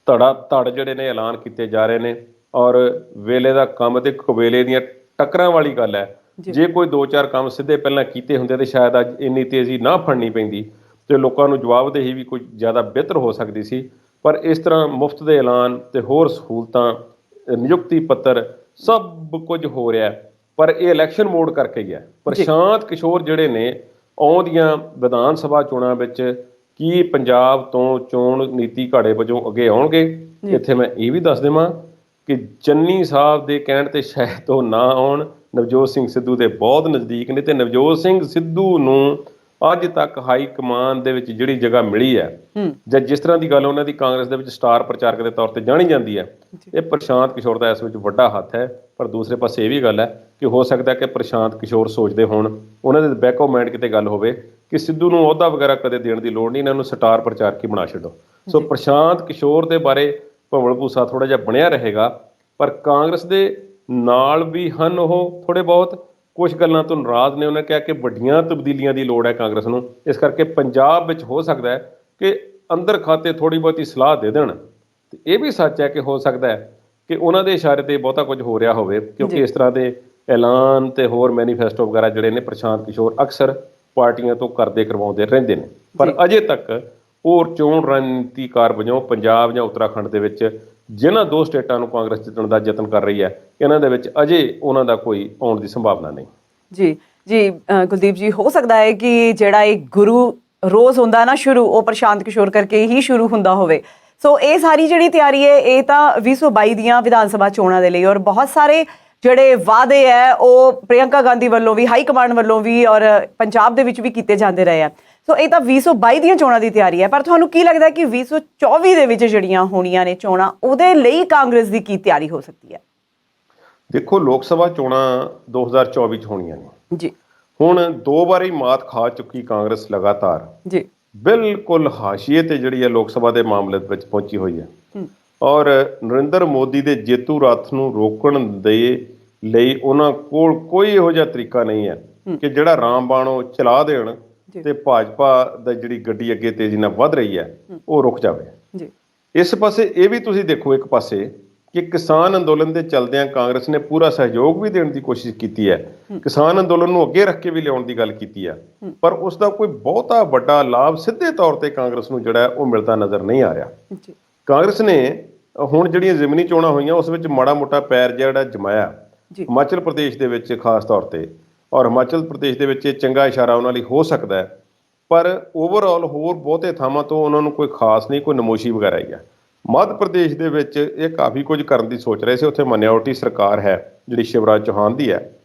S1: ਧੜ ਜਿਹੜੇ ਨੇ ਐਲਾਨ ਕੀਤੇ ਜਾ ਰਹੇ ਨੇ, ਔਰ ਵੇਲੇ ਦਾ ਕੰਮ ਤੇ ਕਵੇਲੇ ਦੀਆਂ ਟੱਕਰਾਂ ਵਾਲੀ ਗੱਲ ਹੈ। ਜੇ ਕੋਈ 2-4 ਕੰਮ ਸਿੱਧੇ ਪਹਿਲਾਂ ਕੀਤੇ ਹੁੰਦੇ ਤੇ ਸ਼ਾਇਦ ਅੱਜ ਇੰਨੀ ਤੇਜ਼ੀ ਨਾ ਫੜਨੀ ਪੈਂਦੀ ਤੇ ਲੋਕਾਂ ਨੂੰ ਜਵਾਬਦੇਹੀ ਵੀ ਕੁਝ ਜ਼ਿਆਦਾ ਬਿਹਤਰ ਹੋ ਸਕਦੀ ਸੀ। ਪਰ ਇਸ ਤਰ੍ਹਾਂ ਮੁਫਤ ਦੇ ਐਲਾਨ ਤੇ ਹੋਰ ਸਹੂਲਤਾਂ, ਨਿਯੁਕਤੀ ਪੱਤਰ, ਸਭ ਕੁਝ ਹੋ ਰਿਹਾ, ਪਰ ਇਹ ਇਲੈਕਸ਼ਨ ਮੋਡ ਕਰਕੇ ਹੀ ਹੈ। ਪ੍ਰਸ਼ਾਂਤ ਕਿਸ਼ੋਰ ਜਿਹੜੇ ਨੇ ਆਉਂਦੀਆਂ ਵਿਧਾਨ ਸਭਾ ਚੋਣਾਂ ਵਿੱਚ ਕੀ ਪੰਜਾਬ ਤੋਂ ਚੋਣ ਨੀਤੀ ਘਾੜੇ ਵਜੋਂ ਅੱਗੇ ਆਉਣਗੇ। ਇੱਥੇ ਮੈਂ ਇਹ ਵੀ ਦੱਸ ਦੇਵਾਂ ਕਿ ਚੰਨੀ ਸਾਹਿਬ ਦੇ ਕਹਿਣ ਤੇ ਸ਼ਾਇਦ ਉਹ ਨਾ ਆਉਣ, ਨਵਜੋਤ ਸਿੰਘ ਸਿੱਧੂ ਦੇ ਬਹੁਤ ਨਜ਼ਦੀਕ ਨੇ, ਤੇ ਨਵਜੋਤ ਸਿੰਘ ਸਿੱਧੂ ਨੂੰ ਅੱਜ ਤੱਕ ਹਾਈ ਕਮਾਨ ਦੇ ਵਿੱਚ ਜਿਹੜੀ ਜਗ੍ਹਾ ਮਿਲੀ ਹੈ, ਜਾਂ ਜਿਸ ਤਰ੍ਹਾਂ ਦੀ ਗੱਲ ਉਹਨਾਂ ਦੀ ਕਾਂਗਰਸ ਦੇ ਵਿੱਚ ਸਟਾਰ ਪ੍ਰਚਾਰਕ ਦੇ ਤੌਰ ਤੇ ਜਾਣੀ ਜਾਂਦੀ ਹੈ, ਇਹ ਪ੍ਰਸ਼ਾਂਤ ਕਿਸ਼ੋਰ ਦਾ ਇਸ ਵਿੱਚ ਵੱਡਾ ਹੱਥ ਹੈ। ਪਰ ਦੂਸਰੇ ਪਾਸੇ ਇਹ ਵੀ ਗੱਲ ਹੈ ਕਿ ਹੋ ਸਕਦਾ ਕਿ ਪ੍ਰਸ਼ਾਂਤ ਕਿਸ਼ੋਰ ਸੋਚਦੇ ਹੋਣ, ਉਹਨਾਂ ਦੇ ਬੈਕ ਆਫ ਮਾਈਂਡ ਕਿਤੇ ਗੱਲ ਹੋਵੇ ਕਿ ਸਿੱਧੂ ਨੂੰ ਅਹੁਦਾ ਵਗੈਰਾ ਕਦੇ ਦੇਣ ਦੀ ਲੋੜ ਨਹੀਂ, ਇਹਨਾਂ ਨੂੰ ਸਟਾਰ ਪ੍ਰਚਾਰਕ ਹੀ ਬਣਾ ਛੱਡੋ। ਸੋ ਪ੍ਰਸ਼ਾਂਤ ਕਿਸ਼ੋਰ ਦੇ ਬਾਰੇ ਭੰਵਲ ਭੂਸਾ ਥੋੜਾ ਜਿਹਾ ਬਣਿਆ ਰਹੇਗਾ, ਪਰ ਕਾਂਗਰਸ ਦੇ ਨਾਲ ਵੀ ਹਨ ਉਹ ਥੋੜੇ ਬਹੁਤ ਕੁਝ ਗੱਲਾਂ ਤੋਂ ਨਾਰਾਜ਼ ਨੇ। ਉਹਨੇ ਕਿਹਾ ਕਿ ਵੱਡੀਆਂ ਤਬਦੀਲੀਆਂ ਦੀ ਲੋੜ ਹੈ ਕਾਂਗਰਸ ਨੂੰ, ਇਸ ਕਰਕੇ ਪੰਜਾਬ ਵਿੱਚ ਹੋ ਸਕਦਾ ਹੈ ਕਿ ਅੰਦਰ ਖਾਤੇ ਥੋੜੀ ਬਹੁਤੀ ਸਲਾਹ ਦੇ ਦੇਣ। ਤੇ ਇਹ ਵੀ ਸੱਚ ਹੈ ਕਿ ਹੋ ਸਕਦਾ ਹੈ ਕਿ ਉਹਨਾਂ ਦੇ ਇਸ਼ਾਰੇ ਤੇ ਬਹੁਤਾ ਕੁਝ ਹੋ ਰਿਹਾ ਹੋਵੇ, ਕਿਉਂਕਿ ਇਸ ਤਰ੍ਹਾਂ ਦੇ ਐਲਾਨ ਤੇ ਹੋਰ ਮੈਨੀਫੈਸਟੋ ਵਗੈਰਾ ਜਿਹੜੇ ਨੇ ਪ੍ਰਸ਼ਾਂਤ ਕਿਸ਼ੋਰ ਅਕਸਰ ਪਾਰਟੀਆਂ ਤੋਂ ਕਰਦੇ ਕਰਵਾਉਂਦੇ ਰਹਿੰਦੇ ਨੇ। ਪਰ ਅਜੇ ਤੱਕ ਹੋਰ ਚੋਣ ਰਣਨੀਤੀਕਾਰ ਵਜੋਂ ਪੰਜਾਬ ਜਾਂ ਉੱਤਰਾਖੰਡ ਦੇ ਵਿੱਚ ਜਿਨ੍ਹਾਂ 2 ਸਟੇਟਾਂ ਨੂੰ ਕਾਂਗਰਸ ਜਿੱਤਣ ਦਾ ਯਤਨ ਕਰ ਰਹੀ ਹੈ, ਇਹਨਾਂ ਦੇ ਵਿੱਚ ਅਜੇ ਉਹਨਾਂ ਦਾ ਕੋਈ ਆਉਣ ਦੀ ਸੰਭਾਵਨਾ ਨਹੀਂ।
S2: ਜੀ ਕੁਲਦੀਪ ਜੀ, ਹੋ ਸਕਦਾ ਹੈ ਕਿ ਜਿਹੜਾ ਇਹ ਗੁਰੂ ਰੋਜ਼ ਹੁੰਦਾ ਨਾ ਸ਼ੁਰੂ, ਉਹ ਪ੍ਰਸ਼ਾਂਤ ਕਿਸ਼ੋਰ ਕਰਕੇ ਹੀ ਸ਼ੁਰੂ ਹੁੰਦਾ ਹੋਵੇ। ਸੋ ਇਹ ਸਾਰੀ ਜਿਹੜੀ ਤਿਆਰੀ ਹੈ, ਇਹ ਤਾਂ 2022 ਦੀਆਂ ਵਿਧਾਨ ਸਭਾ ਚੋਣਾਂ ਦੇ ਲਈ, ਔਰ ਬਹੁਤ ਸਾਰੇ ਜਿਹੜੇ ਵਾਅਦੇ ਹੈ ਉਹ ਪ੍ਰਿਯੰਕਾ ਗਾਂਧੀ ਵੱਲੋਂ ਵੀ, ਹਾਈ ਕਮਾਂਡ ਵੱਲੋਂ ਵੀ, ਔਰ ਪੰਜਾਬ ਦੇ ਵਿੱਚ ਵੀ ਕੀਤੇ ਜਾਂਦੇ ਰਹੇ ਆ। ਸੋ ਇਹ ਤਾਂ 2022 ਦੀਆਂ ਚੋਣਾਂ ਦੀ ਤਿਆਰੀ ਹੈ, ਪਰ ਤੁਹਾਨੂੰ ਕੀ ਲੱਗਦਾ ਕਿ 2024 ਦੇ ਵਿੱਚ ਜਿਹੜੀਆਂ ਹੋਣੀਆਂ ਨੇ ਚੋਣਾਂ, ਉਹਦੇ ਲਈ ਕਾਂਗਰਸ ਦੀ ਕੀ ਤਿਆਰੀ ਹੋ ਸਕਦੀ ਹੈ?
S1: ਦੇਖੋ, ਲੋਕ ਸਭਾ ਚੋਣਾਂ 2024 ਚ ਹੋਣੀਆਂ ਨੇ
S2: ਜੀ।
S1: ਹੁਣ 2 ਵਾਰੀ ਮਾਤ ਖਾ ਚੁੱਕੀ ਕਾਂਗਰਸ ਲਗਾਤਾਰ
S2: ਜੀ
S1: ਬਿਲਕੁਲ ਹਾਸ਼ੀਏ ਤੇ ਜਿਹੜੀ ਹੈ ਲੋਕ ਸਭਾ ਦੇ ਮਾਮਲੇ ਵਿੱਚ ਪਹੁੰਚੀ ਹੋਈ ਹੈ, ਔਰ ਨਰਿੰਦਰ ਮੋਦੀ ਦੇ ਜੇਤੂ ਰੱਥ ਨੂੰ ਰੋਕਣ ਦੇ ਲਈ ਉਹਨਾਂ ਕੋਲ ਕੋਈ ਇਹੋ ਜਿਹਾ ਤਰੀਕਾ ਨਹੀਂ ਹੈ ਕਿ ਜਿਹੜਾ ਰਾਮਬਾਣ ਉਹ ਚਲਾ ਦੇਣ ਤੇ ਭਾਜਪਾ ਦਾ ਜਿਹੜੀ ਗੱਡੀ ਅੱਗੇ ਤੇਜ਼ੀ ਨਾਲ ਵੱਧ ਰਹੀ ਹੈ ਉਹ ਰੁਕ ਜਾਵੇ। ਇਸ ਪਾਸੇ ਇਹ ਵੀ ਤੁਸੀਂ ਦੇਖੋ, ਇੱਕ ਪਾਸੇ ਕਿ ਕਿਸਾਨ ਅੰਦੋਲਨ ਦੇ ਚਲਦਿਆਂ ਕਾਂਗਰਸ ਨੇ ਪੂਰਾ ਸਹਿਯੋਗ ਵੀ ਦੇਣ ਦੀ ਕੋਸ਼ਿਸ਼ ਕੀਤੀ ਹੈ, ਕਿਸਾਨ ਅੰਦੋਲਨ ਨੂੰ ਅੱਗੇ ਰੱਖ ਕੇ ਵੀ ਲਿਆਉਣ ਦੀ ਗੱਲ ਕੀਤੀ ਹੈ, ਪਰ ਉਸ ਦਾ ਕੋਈ ਬਹੁਤਾ ਵੱਡਾ ਲਾਭ ਸਿੱਧੇ ਤੌਰ ਤੇ ਕਾਂਗਰਸ ਨੂੰ ਜਿਹੜਾ ਉਹ ਮਿਲਦਾ ਨਜ਼ਰ ਨਹੀਂ ਆ ਰਿਹਾ। ਕਾਂਗਰਸ ਨੇ ਹੁਣ ਜਿਹੜੀਆਂ ਜ਼ਿਮਨੀ ਚੋਣਾਂ ਹੋਈਆਂ ਉਸ ਵਿੱਚ ਮਾੜਾ ਮੋਟਾ ਪੈਰ ਜਿਹੜਾ ਜਮਾਇਆ, ਹਿਮਾਚਲ ਪ੍ਰਦੇਸ਼ ਦੇ ਵਿੱਚ ਖਾਸ ਤੌਰ ਤੇ ਔਰ ਹਿਮਾਚਲ ਪ੍ਰਦੇਸ਼ ਦੇ ਵਿੱਚ ਇਹ ਚੰਗਾ ਇਸ਼ਾਰਾ ਉਹਨਾਂ ਲਈ ਹੋ ਸਕਦਾ ਹੈ। ਪਰ ਓਵਰਆਲ ਹੋਰ ਬਹੁਤੇ ਥਾਵਾਂ ਤੋਂ ਉਹਨਾਂ ਨੂੰ ਕੋਈ ਖਾਸ ਨਹੀਂ, ਕੋਈ ਨਮੋਸ਼ੀ ਵਗੈਰਾ ਹੀ ਹੈ। ਮੱਧ ਪ੍ਰਦੇਸ਼ ਦੇ ਵਿੱਚ ਇਹ ਕਾਫੀ ਕੁਝ ਕਰਨ ਦੀ ਸੋਚ ਰਹੇ ਸੀ। ਉੱਥੇ ਮਾਈਨੋਰਟੀ ਸਰਕਾਰ ਹੈ ਜਿਹੜੀ ਸ਼ਿਵਰਾਜ ਚੌਹਾਨ ਦੀ ਹੈ,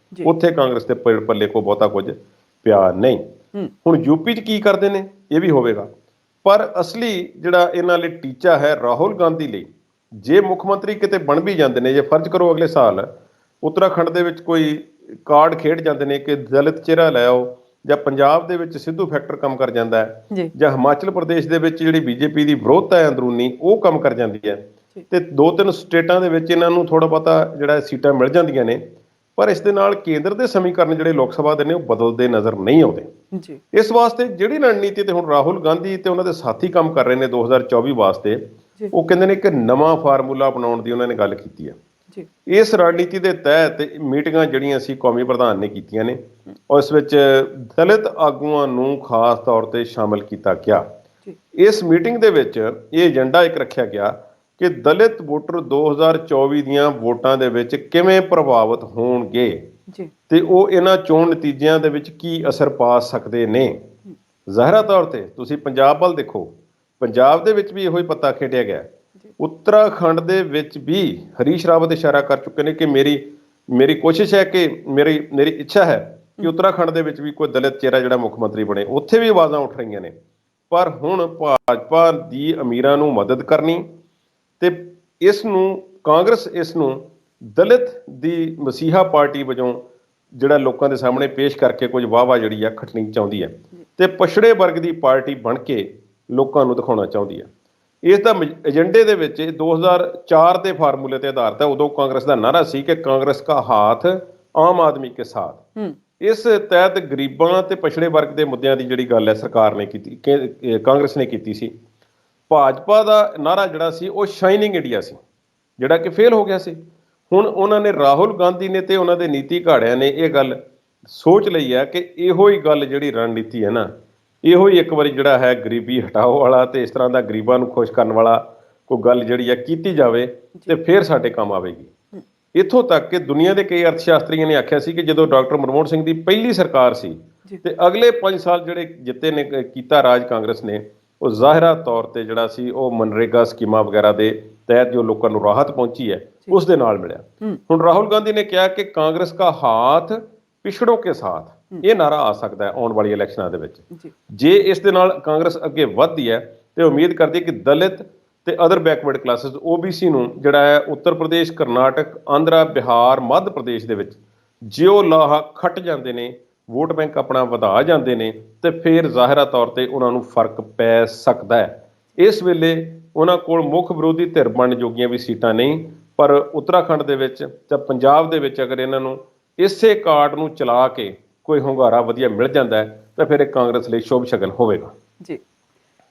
S1: ਉੱਥੇ ਕਾਂਗਰਸ ਦੇ ਪੱਲੇ ਕੋ ਬਹੁਤਾ ਕੁਝ ਪਿਆ ਨਹੀਂ। ਹੁਣ ਯੂਪੀ 'ਚ ਕੀ ਕਰਦੇ ਨੇ ਇਹ ਵੀ ਹੋਵੇਗਾ, ਪਰ ਅਸਲੀ ਜਿਹੜਾ ਇਹਨਾਂ ਲਈ ਟੀਚਾ ਹੈ ਰਾਹੁਲ ਗਾਂਧੀ ਲਈ, ਜੇ ਮੁੱਖ ਮੰਤਰੀ ਕਿਤੇ ਬਣ ਵੀ ਜਾਂਦੇ ਨੇ, ਜੇ ਫਰਜ਼ ਕਰੋ ਅਗਲੇ ਸਾਲ ਉੱਤਰਾਖੰਡ ਦੇ ਵਿੱਚ ਕੋਈ ਕਾਰਡ ਖੇਡ ਜਾਂਦੇ ਨੇ ਕਿ ਦਲਿਤ ਚਿਹਰਾ ਲੈ ਆਓ, ਜਾਂ ਪੰਜਾਬ ਦੇ ਵਿੱਚ ਸਿੱਧੂ ਫੈਕਟਰ ਕੰਮ ਕਰ ਜਾਂਦਾ ਹੈ, ਜਾਂ ਹਿਮਾਚਲ ਪ੍ਰਦੇਸ਼ ਦੇ ਵਿੱਚ ਜਿਹੜੀ ਬੀਜੇਪੀ ਦੀ ਵਿਰੋਧਤਾ ਹੈ ਅੰਦਰੂਨੀ ਉਹ ਕੰਮ ਕਰ ਜਾਂਦੀ ਹੈ, ਤੇ 2-3 ਸਟੇਟਾਂ ਦੇ ਵਿੱਚ ਇਹਨਾਂ ਨੂੰ ਥੋੜਾ ਬਹੁਤਾ ਜਿਹੜਾ ਸੀਟਾਂ ਮਿਲ ਜਾਂਦੀਆਂ ਨੇ, ਪਰ ਇਸ ਦੇ ਨਾਲ ਕੇਂਦਰ ਦੇ ਸਮੀਕਰਨ ਜਿਹੜੇ ਲੋਕ ਸਭਾ ਦੇ ਨੇ ਉਹ ਬਦਲਦੇ ਨਜ਼ਰ ਨਹੀਂ ਆਉਂਦੇ। ਇਸ ਵਾਸਤੇ ਜਿਹੜੀ ਰਣਨੀਤੀ ਤੇ ਹੁਣ ਰਾਹੁਲ ਗਾਂਧੀ ਤੇ ਉਹਨਾਂ ਦੇ ਸਾਥੀ ਕੰਮ ਕਰ ਰਹੇ ਨੇ 2024 ਵਾਸਤੇ, ਉਹ ਕਹਿੰਦੇ ਨੇ ਕਿ ਨਵਾਂ ਫਾਰਮੂਲਾ ਅਪਣਾਉਣ ਦੀ ਉਹਨਾਂ ਨੇ ਗੱਲ ਕੀਤੀ ਹੈ। ਇਸ ਰਣਨੀਤੀ ਦੇ ਤਹਿਤ ਮੀਟਿੰਗਾਂ ਜਿਹੜੀਆਂ ਸੀ ਕੌਮੀ ਪ੍ਰਧਾਨ ਨੇ ਕੀਤੀਆਂ ਨੇ, ਉਸ ਵਿੱਚ ਦਲਿਤ ਆਗੂਆਂ ਨੂੰ ਖਾਸ ਤੌਰ ਤੇ ਸ਼ਾਮਲ ਕੀਤਾ ਗਿਆ। ਇਸ ਮੀਟਿੰਗ ਦੇ ਵਿੱਚ ਇਹ ਏਜੰਡਾ ਇੱਕ ਰੱਖਿਆ ਗਿਆ ਕਿ ਦਲਿਤ ਵੋਟਰ 2024 ਦੀਆਂ ਵੋਟਾਂ ਦੇ ਵਿੱਚ ਕਿਵੇਂ ਪ੍ਰਭਾਵਿਤ ਹੋਣਗੇ ਤੇ ਉਹ ਇਹਨਾਂ ਚੋਣ ਨਤੀਜਿਆਂ ਦੇ ਵਿੱਚ ਕੀ ਅਸਰ ਪਾ ਸਕਦੇ ਨੇ। ਜ਼ਾਹਿਰਾ ਤੌਰ ਤੇ ਤੁਸੀਂ ਪੰਜਾਬ ਵੱਲ ਦੇਖੋ, ਪੰਜਾਬ ਦੇ ਵਿੱਚ ਵੀ ਇਹੋ ਹੀ ਪੱਤਾ ਖੇਡਿਆ ਗਿਆ। ਉੱਤਰਾਖੰਡ ਦੇ ਵਿੱਚ ਵੀ ਹਰੀਸ਼ ਰਾਵਤ ਇਸ਼ਾਰਾ ਕਰ ਚੁੱਕੇ ਨੇ ਕਿ ਮੇਰੀ ਕੋਸ਼ਿਸ਼ ਹੈ ਕਿ ਮੇਰੀ ਇੱਛਾ ਹੈ ਕਿ ਉੱਤਰਾਖੰਡ ਦੇ ਵਿੱਚ ਵੀ ਕੋਈ ਦਲਿਤ ਚਿਹਰਾ ਜਿਹੜਾ ਮੁੱਖ ਮੰਤਰੀ ਬਣੇ। ਉੱਥੇ ਵੀ ਆਵਾਜ਼ਾਂ ਉੱਠ ਰਹੀਆਂ ਨੇ, ਪਰ ਹੁਣ ਭਾਜਪਾ ਦੀ ਅਮੀਰਾਂ ਨੂੰ ਮਦਦ ਕਰਨੀ ਤੇ ਕਾਂਗਰਸ ਇਸ ਨੂੰ ਦਲਿਤ ਦੀ ਮਸੀਹਾ ਪਾਰਟੀ ਵਜੋਂ ਜਿਹੜਾ ਲੋਕਾਂ ਦੇ ਸਾਹਮਣੇ ਪੇਸ਼ ਕਰਕੇ ਕੁਝ ਵਾਹ ਜਿਹੜੀ ਆ ਖੱਟਣੀ ਚਾਹੁੰਦੀ ਹੈ ਤੇ ਪਛੜੇ ਵਰਗ ਦੀ ਪਾਰਟੀ ਬਣ ਕੇ ਲੋਕਾਂ ਨੂੰ ਦਿਖਾਉਣਾ ਚਾਹੁੰਦੀ ਹੈ। ਇਸ ਦਾ ਏਜੰਡੇ ਦੇ ਵਿੱਚ 2004 ਦੇ ਫਾਰਮੂਲੇ ਤੇ ਆਧਾਰਿਤ ਹੈ। ਉਦੋਂ ਕਾਂਗਰਸ ਦਾ ਨਾਅਰਾ ਸੀ ਕਿ ਕਾਂਗਰਸ ਦਾ ਹੱਥ ਆਮ ਆਦਮੀ ਕੇ ਸਾਥ। ਇਸ ਤਹਿਤ ਗਰੀਬਾਂ ਤੇ ਪਛੜੇ ਵਰਗ ਦੇ ਮੁੱਦਿਆਂ ਦੀ ਜਿਹੜੀ ਗੱਲ ਹੈ ਸਰਕਾਰ ਨੇ ਕੀਤੀ, ਕਾਂਗਰਸ ਨੇ ਕੀਤੀ ਸੀ। ਭਾਜਪਾ ਦਾ ਨਾਅਰਾ ਜਿਹੜਾ ਸੀ ਉਹ ਸ਼ਾਈਨਿੰਗ ਇੰਡੀਆ ਸੀ, ਜਿਹੜਾ ਕਿ ਫੇਲ ਹੋ ਗਿਆ ਸੀ। ਹੁਣ ਉਹਨਾਂ ਨੇ, ਰਾਹੁਲ ਗਾਂਧੀ ਨੇ ਤੇ ਉਹਨਾਂ ਦੇ ਨੀਤੀ ਘਾੜਿਆਂ ਨੇ ਇਹ ਗੱਲ ਸੋਚ ਲਈ ਹੈ ਕਿ ਇਹੋ ਹੀ ਗੱਲ ਜਿਹੜੀ ਰਣਨੀਤੀ ਹੈ ਨਾ, ਇਹੋ ਹੀ ਇੱਕ ਵਾਰੀ ਜਿਹੜਾ ਹੈ ਗਰੀਬੀ ਹਟਾਓ ਵਾਲਾ ਤੇ ਇਸ ਤਰ੍ਹਾਂ ਦਾ ਗਰੀਬਾਂ ਨੂੰ ਖੁਸ਼ ਕਰਨ ਵਾਲਾ ਕੋਈ ਗੱਲ ਜਿਹੜੀ ਹੈ ਕੀਤੀ ਜਾਵੇ ਤੇ ਫਿਰ ਸਾਡੇ ਕੰਮ ਆਵੇਗੀ। ਇੱਥੋਂ ਤੱਕ ਕਿ ਦੁਨੀਆ ਦੇ ਕਈ ਅਰਥਸ਼ਾਸਤਰੀਆਂ ਨੇ ਆਖਿਆ ਸੀ ਕਿ ਜਦੋਂ ਡਾਕਟਰ ਮਨਮੋਹਨ ਸਿੰਘ ਦੀ ਪਹਿਲੀ ਸਰਕਾਰ ਸੀ ਤੇ ਅਗਲੇ 5 ਸਾਲ ਜਿਹੜੇ ਜਿੱਤੇ ਨੇ ਕੀਤਾ ਰਾਜ ਕਾਂਗਰਸ ਨੇ, ਉਹ ਜ਼ਾਹਿਰਾ ਤੌਰ ਤੇ ਜਿਹੜਾ ਸੀ ਉਹ ਮਨਰੇਗਾ ਸਕੀਮਾਂ ਵਗੈਰਾ ਦੇ ਤਹਿਤ ਜੋ ਲੋਕਾਂ ਨੂੰ ਰਾਹਤ ਪਹੁੰਚੀ ਹੈ ਉਸ ਦੇ ਨਾਲ ਮਿਲਿਆ। ਹੁਣ ਰਾਹੁਲ ਗਾਂਧੀ ਨੇ ਕਿਹਾ ਕਿ ਕਾਂਗਰਸ ਦਾ ਹੱਥ ਪਿਛੜੋਂ ਕੇ ਸਾਥ, ਇਹ ਨਾਰਾ ਆ ਸਕਦਾ ਹੈ ਆਉਣ ਵਾਲੀ ਇਲੈਕਸ਼ਨਾਂ ਦੇ ਵਿੱਚ। ਜੇ ਇਸ ਦੇ ਨਾਲ ਕਾਂਗਰਸ ਅੱਗੇ ਵੱਧਦੀ ਹੈ ਤੇ ਉਮੀਦ ਕਰਦੀ ਕਿ ਦਲਿਤ ਤੇ ਅਦਰ ਬੈਕਵਰਡ ਕਲਾਸਿਸ OBC ਨੂੰ ਜਿਹੜਾ ਹੈ ਉੱਤਰ ਪ੍ਰਦੇਸ਼, ਕਰਨਾਟਕ, ਆਂਧਰਾ, ਬਿਹਾਰ, ਮੱਧ ਪ੍ਰਦੇਸ਼ ਦੇ ਵਿੱਚ ਜੇ ਉਹ ਲਾਹਾ ਖੱਟ ਜਾਂਦੇ ਨੇ, ਵੋਟ ਬੈਂਕ ਆਪਣਾ ਵਧਾ ਜਾਂਦੇ ਨੇ, ਤੇ ਫਿਰ ਜ਼ਾਹਿਰਾ ਤੌਰ ਤੇ ਉਹਨਾਂ ਨੂੰ ਫਰਕ ਪੈ ਸਕਦਾ ਹੈ। ਇਸ ਵੇਲੇ ਉਹਨਾਂ ਕੋਲ ਮੁੱਖ ਵਿਰੋਧੀ ਧਿਰ ਬਣਨ ਜੋਗੀਆਂ ਵੀ ਸੀਟਾਂ ਨਹੀਂ, ਪਰ ਉੱਤਰਾਖੰਡ ਦੇ ਵਿੱਚ ਜਾਂ ਪੰਜਾਬ ਦੇ ਵਿੱਚ ਅਗਰ ਇਹਨਾਂ ਨੂੰ ਇਸੇ ਕਾਰਡ ਨੂੰ ਚਲਾ ਕੇ ਕੋਈ ਹੁੰਗਾਰਾ ਵਧੀਆ ਮਿਲ ਜਾਂਦਾ ਹੈ ਤਾਂ ਫਿਰ ਇਹ ਕਾਂਗਰਸ ਲਈ ਸ਼ੁਭ ਸ਼ਗਨ ਹੋਵੇਗਾ।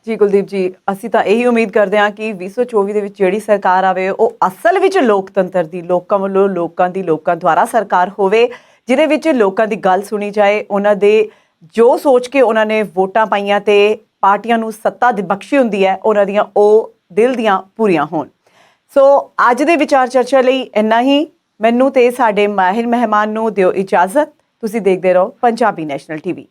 S2: ਜੀ ਕੁਲਦੀਪ ਜੀ, ਅਸੀਂ ਤਾਂ ਇਹੀ ਉਮੀਦ ਕਰਦੇ ਹਾਂ ਕਿ 2024 ਦੇ ਵਿੱਚ ਜਿਹੜੀ ਸਰਕਾਰ ਆਵੇ ਉਹ ਅਸਲ ਵਿੱਚ ਲੋਕਤੰਤਰ ਦੀ, ਲੋਕਾਂ ਵੱਲੋਂ ਲੋਕਾਂ ਦੁਆਰਾ ਸਰਕਾਰ ਹੋਵੇ, ਜਿਹਦੇ ਵਿੱਚ ਲੋਕਾਂ ਦੀ ਗੱਲ ਸੁਣੀ ਜਾਏ, ਉਹਨਾਂ ਦੇ ਜੋ ਸੋਚ ਕੇ ਉਹਨਾਂ ਨੇ ਵੋਟਾਂ ਪਾਈਆਂ ਤੇ ਪਾਰਟੀਆਂ ਨੂੰ ਸੱਤਾ ਬਖਸ਼ੀ ਹੁੰਦੀ ਹੈ, ਉਹਨਾਂ ਦੀਆਂ ਉਹ ਦਿਲ ਦੀਆਂ ਪੂਰੀਆਂ ਹੋਣ। ਸੋ ਅੱਜ ਦੇ ਵਿਚਾਰ ਚਰਚਾ ਲਈ ਇੰਨਾ ਹੀ। ਮੈਨੂੰ ਤੇ ਸਾਡੇ ਮਾਹਿਰ ਮਹਿਮਾਨ ਨੂੰ ਦਿਓ ਇਜਾਜ਼ਤ। ਤੁਸੀਂ ਦੇਖਦੇ ਰਹੋ ਪੰਜਾਬੀ ਨੈਸ਼ਨਲ TV।